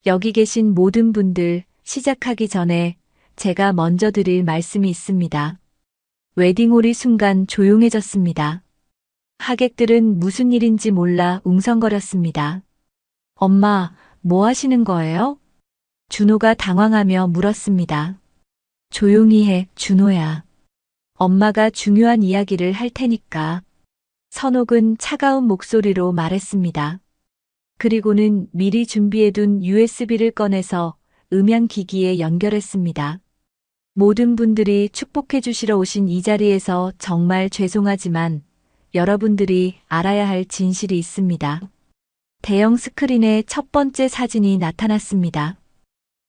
[SPEAKER 2] 여기 계신 모든 분들, 시작하기 전에 제가 먼저 드릴 말씀이 있습니다. 웨딩홀이 순간 조용해졌습니다. 하객들은 무슨 일인지 몰라 웅성거렸습니다. 엄마, 뭐 하시는 거예요? 준호가 당황하며 물었습니다. 조용히 해, 준호야. 엄마가 중요한 이야기를 할 테니까. 선옥은 차가운 목소리로 말했습니다. 그리고는 미리 준비해둔 USB를 꺼내서 음향기기에 연결했습니다. 모든 분들이 축복해 주시러 오신 이 자리에서 정말 죄송하지만 여러분들이 알아야 할 진실이 있습니다. 대형 스크린에 첫 번째 사진이 나타났습니다.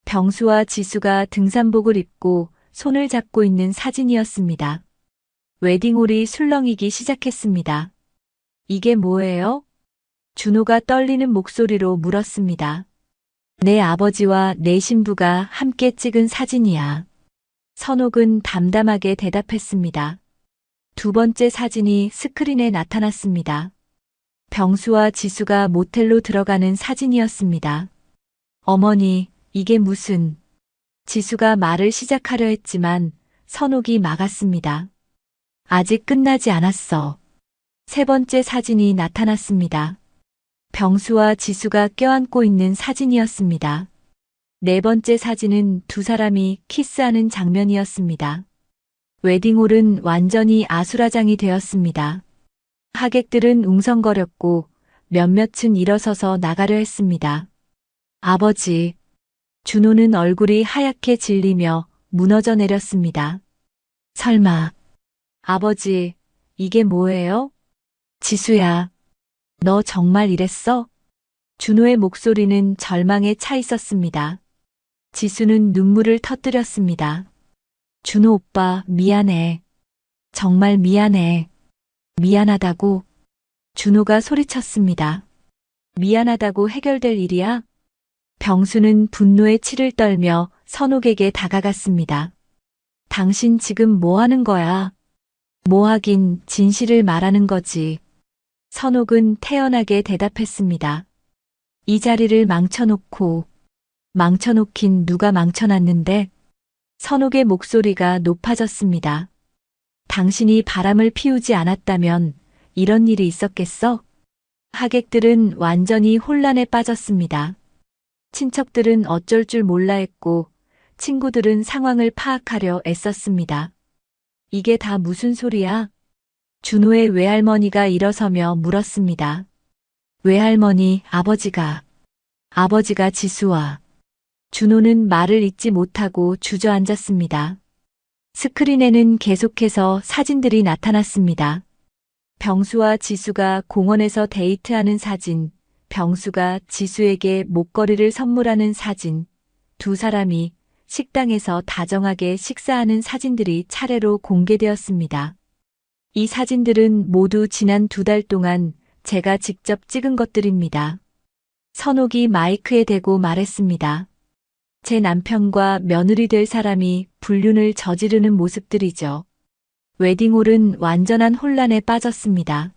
[SPEAKER 2] 병수와 지수가 등산복을 입고 손을 잡고 있는 사진이었습니다. 웨딩홀이 술렁이기 시작했습니다. 이게 뭐예요? 준호가 떨리는 목소리로 물었습니다. 내 아버지와 내 신부가 함께 찍은 사진이야. 선옥은 담담하게 대답했습니다. 두 번째 사진이 스크린에 나타났습니다. 병수와 지수가 모텔로 들어가는 사진이었습니다. 어머니, 이게 무슨... 지수가 말을 시작하려 했지만 선옥이 막았습니다. 아직 끝나지 않았어. 세 번째 사진이 나타났습니다. 병수와 지수가 껴안고 있는 사진이었습니다. 네 번째 사진은 두 사람이 키스하는 장면이었습니다. 웨딩홀은 완전히 아수라장이 되었습니다. 하객들은 웅성거렸고 몇몇은 일어서서 나가려 했습니다. 아버지. 준호는 얼굴이 하얗게 질리며 무너져 내렸습니다. 설마. 아버지, 이게 뭐예요? 지수야. 너 정말 이랬어? 준호의 목소리는 절망에 차 있었습니다. 지수는 눈물을 터뜨렸습니다. 준호 오빠, 미안해. 정말 미안해. 미안하다고 준호가 소리쳤습니다. 미안하다고 해결될 일이야? 병수는 분노에 치를 떨며 선옥에게 다가갔습니다. 당신 지금 뭐 하는 거야? 뭐 하긴 진실을 말하는 거지. 선옥은 태연하게 대답했습니다. 이 자리를 망쳐놓긴 누가 망쳐놨는데? 선옥의 목소리가 높아졌습니다. 당신이 바람을 피우지 않았다면 이런 일이 있었겠어? 하객들은 완전히 혼란에 빠졌습니다. 친척들은 어쩔 줄 몰라 했고 친구들은 상황을 파악하려 애썼습니다. 이게 다 무슨 소리야? 준호의 외할머니가 일어서며 물었습니다. 외할머니, 아버지가 지수와 준호는 말을 잇지 못하고 주저앉았습니다. 스크린에는 계속해서 사진들이 나타났습니다. 병수와 지수가 공원에서 데이트하는 사진, 병수가 지수에게 목걸이를 선물하는 사진, 두 사람이 식당에서 다정하게 식사하는 사진들이 차례로 공개되었습니다. 이 사진들은 모두 지난 2달 동안 제가 직접 찍은 것들입니다. 선옥이 마이크에 대고 말했습니다. 제 남편과 며느리 될 사람이 불륜을 저지르는 모습들이죠. 웨딩홀은 완전한 혼란에 빠졌습니다.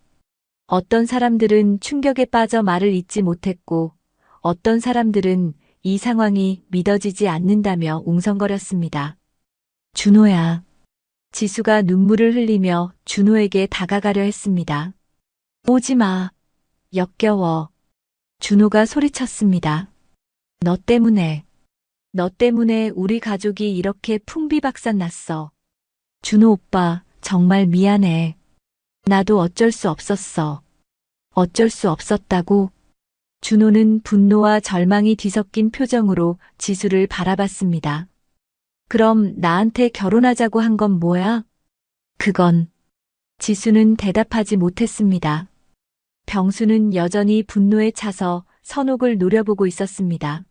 [SPEAKER 2] 어떤 사람들은 충격에 빠져 말을 잇지 못했고, 어떤 사람들은 이 상황이 믿어지지 않는다며 웅성거렸습니다. 준호야. 지수가 눈물을 흘리며 준호에게 다가가려 했습니다. 오지 마. 역겨워. 준호가 소리쳤습니다. 너 때문에 우리 가족이 이렇게 풍비박산 났어. 준호 오빠, 정말 미안해. 나도 어쩔 수 없었어. 어쩔 수 없었다고? 준호는 분노와 절망이 뒤섞인 표정으로 지수를 바라봤습니다. 그럼 나한테 결혼하자고 한 건 뭐야? 그건. 지수는 대답하지 못했습니다. 병수는 여전히 분노에 차서 선옥을 노려보고 있었습니다.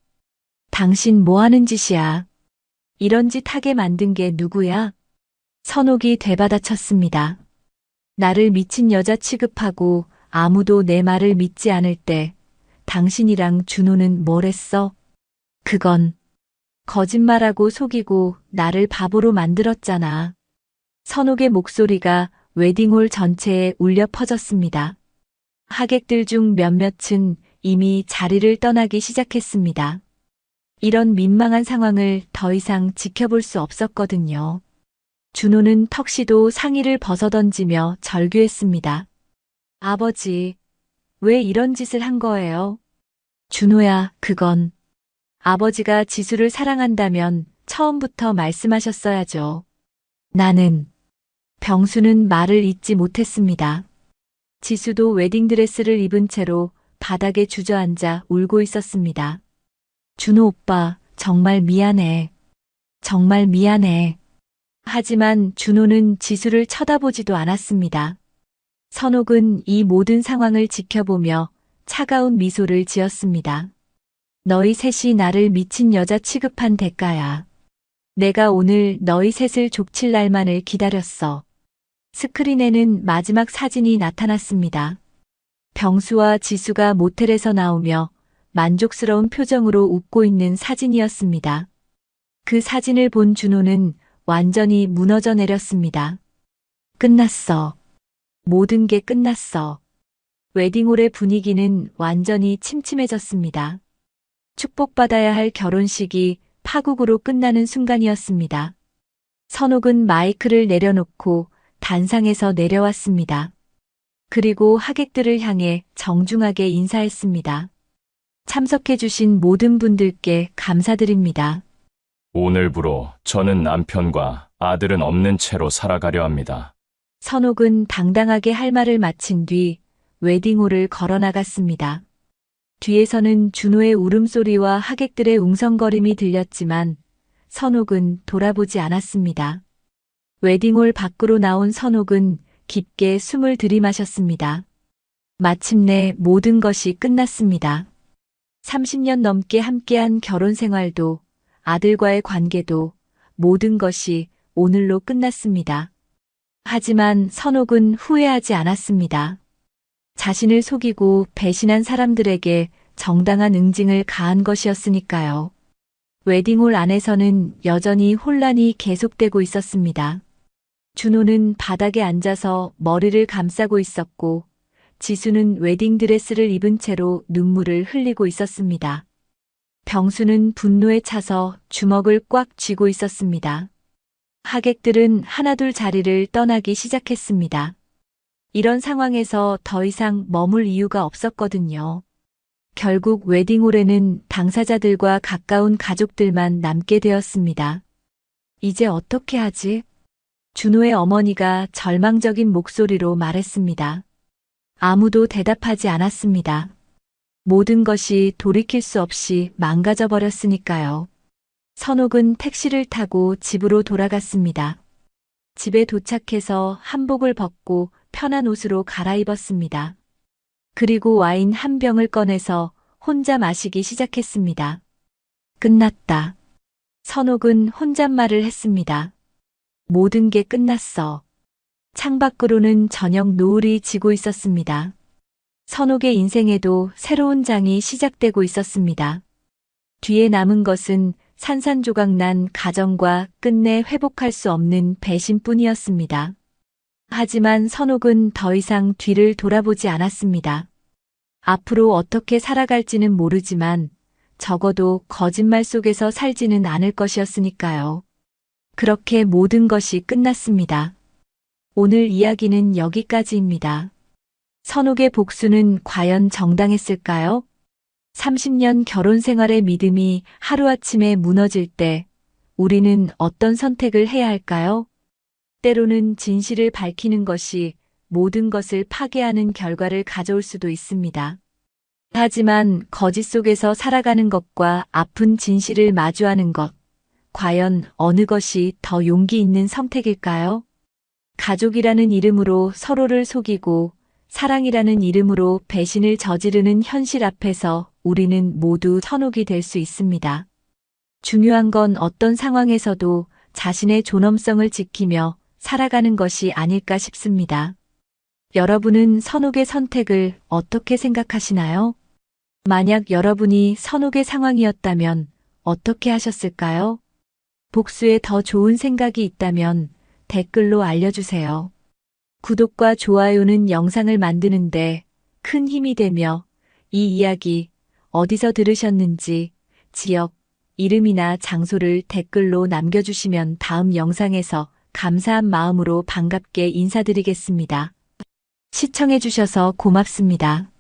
[SPEAKER 2] 당신 뭐 하는 짓이야? 이런 짓 하게 만든 게 누구야? 선옥이 되받아쳤습니다. 나를 미친 여자 취급하고 아무도 내 말을 믿지 않을 때 당신이랑 준호는 뭘 했어? 그건 거짓말하고 속이고 나를 바보로 만들었잖아. 선옥의 목소리가 웨딩홀 전체에 울려 퍼졌습니다. 하객들 중 몇몇은 이미 자리를 떠나기 시작했습니다. 이런 민망한 상황을 더 이상 지켜볼 수 없었거든요. 준호는 턱시도 상의를 벗어던지며 절규했습니다. 아버지, 왜 이런 짓을 한 거예요? 준호야, 그건. 아버지가 지수를 사랑한다면 처음부터 말씀하셨어야죠. 병수는 말을 잇지 못했습니다. 지수도 웨딩드레스를 입은 채로 바닥에 주저앉아 울고 있었습니다. 준호 오빠, 정말 미안해. 정말 미안해. 하지만 준호는 지수를 쳐다보지도 않았습니다. 선옥은 이 모든 상황을 지켜보며 차가운 미소를 지었습니다. 너희 셋이 나를 미친 여자 취급한 대가야. 내가 오늘 너희 셋을 족칠 날만을 기다렸어. 스크린에는 마지막 사진이 나타났습니다. 병수와 지수가 모텔에서 나오며 만족스러운 표정으로 웃고 있는 사진이었습니다. 그 사진을 본 준호는 완전히 무너져 내렸습니다. 끝났어. 모든 게 끝났어. 웨딩홀의 분위기는 완전히 침침해졌습니다. 축복받아야 할 결혼식이 파국으로 끝나는 순간이었습니다. 선옥은 마이크를 내려놓고 단상에서 내려왔습니다. 그리고 하객들을 향해 정중하게 인사했습니다. 참석해주신 모든 분들께 감사드립니다.
[SPEAKER 1] 오늘부로 저는 남편과 아들은 없는 채로 살아가려 합니다.
[SPEAKER 2] 선옥은 당당하게 할 말을 마친 뒤 웨딩홀을 걸어나갔습니다. 뒤에서는 준호의 울음소리와 하객들의 웅성거림이 들렸지만 선옥은 돌아보지 않았습니다. 웨딩홀 밖으로 나온 선옥은 깊게 숨을 들이마셨습니다. 마침내 모든 것이 끝났습니다. 30년 넘게 함께한 결혼 생활도 아들과의 관계도 모든 것이 오늘로 끝났습니다. 하지만 선옥은 후회하지 않았습니다. 자신을 속이고 배신한 사람들에게 정당한 응징을 가한 것이었으니까요. 웨딩홀 안에서는 여전히 혼란이 계속되고 있었습니다. 준호는 바닥에 앉아서 머리를 감싸고 있었고, 지수는 웨딩드레스를 입은 채로 눈물을 흘리고 있었습니다. 병수는 분노에 차서 주먹을 꽉 쥐고 있었습니다. 하객들은 하나둘 자리를 떠나기 시작했습니다. 이런 상황에서 더 이상 머물 이유가 없었거든요. 결국 웨딩홀에는 당사자들과 가까운 가족들만 남게 되었습니다. 이제 어떻게 하지? 준호의 어머니가 절망적인 목소리로 말했습니다. 아무도 대답하지 않았습니다. 모든 것이 돌이킬 수 없이 망가져 버렸으니까요. 선옥은 택시를 타고 집으로 돌아갔습니다. 집에 도착해서 한복을 벗고 편한 옷으로 갈아입었습니다. 그리고 와인 한 병을 꺼내서 혼자 마시기 시작했습니다. 끝났다. 선옥은 혼잣말을 했습니다. 모든 게 끝났어. 창밖으로는 저녁 노을이 지고 있었습니다. 선옥의 인생에도 새로운 장이 시작되고 있었습니다. 뒤에 남은 것은 산산조각난 가정과 끝내 회복할 수 없는 배신뿐이었습니다. 하지만 선옥은 더 이상 뒤를 돌아보지 않았습니다. 앞으로 어떻게 살아갈지는 모르지만 적어도 거짓말 속에서 살지는 않을 것이었으니까요. 그렇게 모든 것이 끝났습니다. 오늘 이야기는 여기까지입니다. 선옥의 복수는 과연 정당했을까요? 30년 결혼 생활의 믿음이 하루아침에 무너질 때 우리는 어떤 선택을 해야 할까요? 때로는 진실을 밝히는 것이 모든 것을 파괴하는 결과를 가져올 수도 있습니다. 하지만 거짓 속에서 살아가는 것과 아픈 진실을 마주하는 것, 과연 어느 것이 더 용기 있는 선택일까요? 가족이라는 이름으로 서로를 속이고 사랑이라는 이름으로 배신을 저지르는 현실 앞에서 우리는 모두 선옥이 될 수 있습니다. 중요한 건 어떤 상황에서도 자신의 존엄성을 지키며 살아가는 것이 아닐까 싶습니다. 여러분은 선옥의 선택을 어떻게 생각하시나요? 만약 여러분이 선옥의 상황이었다면 어떻게 하셨을까요? 복수에 더 좋은 생각이 있다면 댓글로 알려주세요. 구독과 좋아요는 영상을 만드는데 큰 힘이 되며 이 이야기 어디서 들으셨는지 지역, 이름이나 장소를 댓글로 남겨주시면 다음 영상에서 감사한 마음으로 반갑게 인사드리겠습니다. 시청해주셔서 고맙습니다.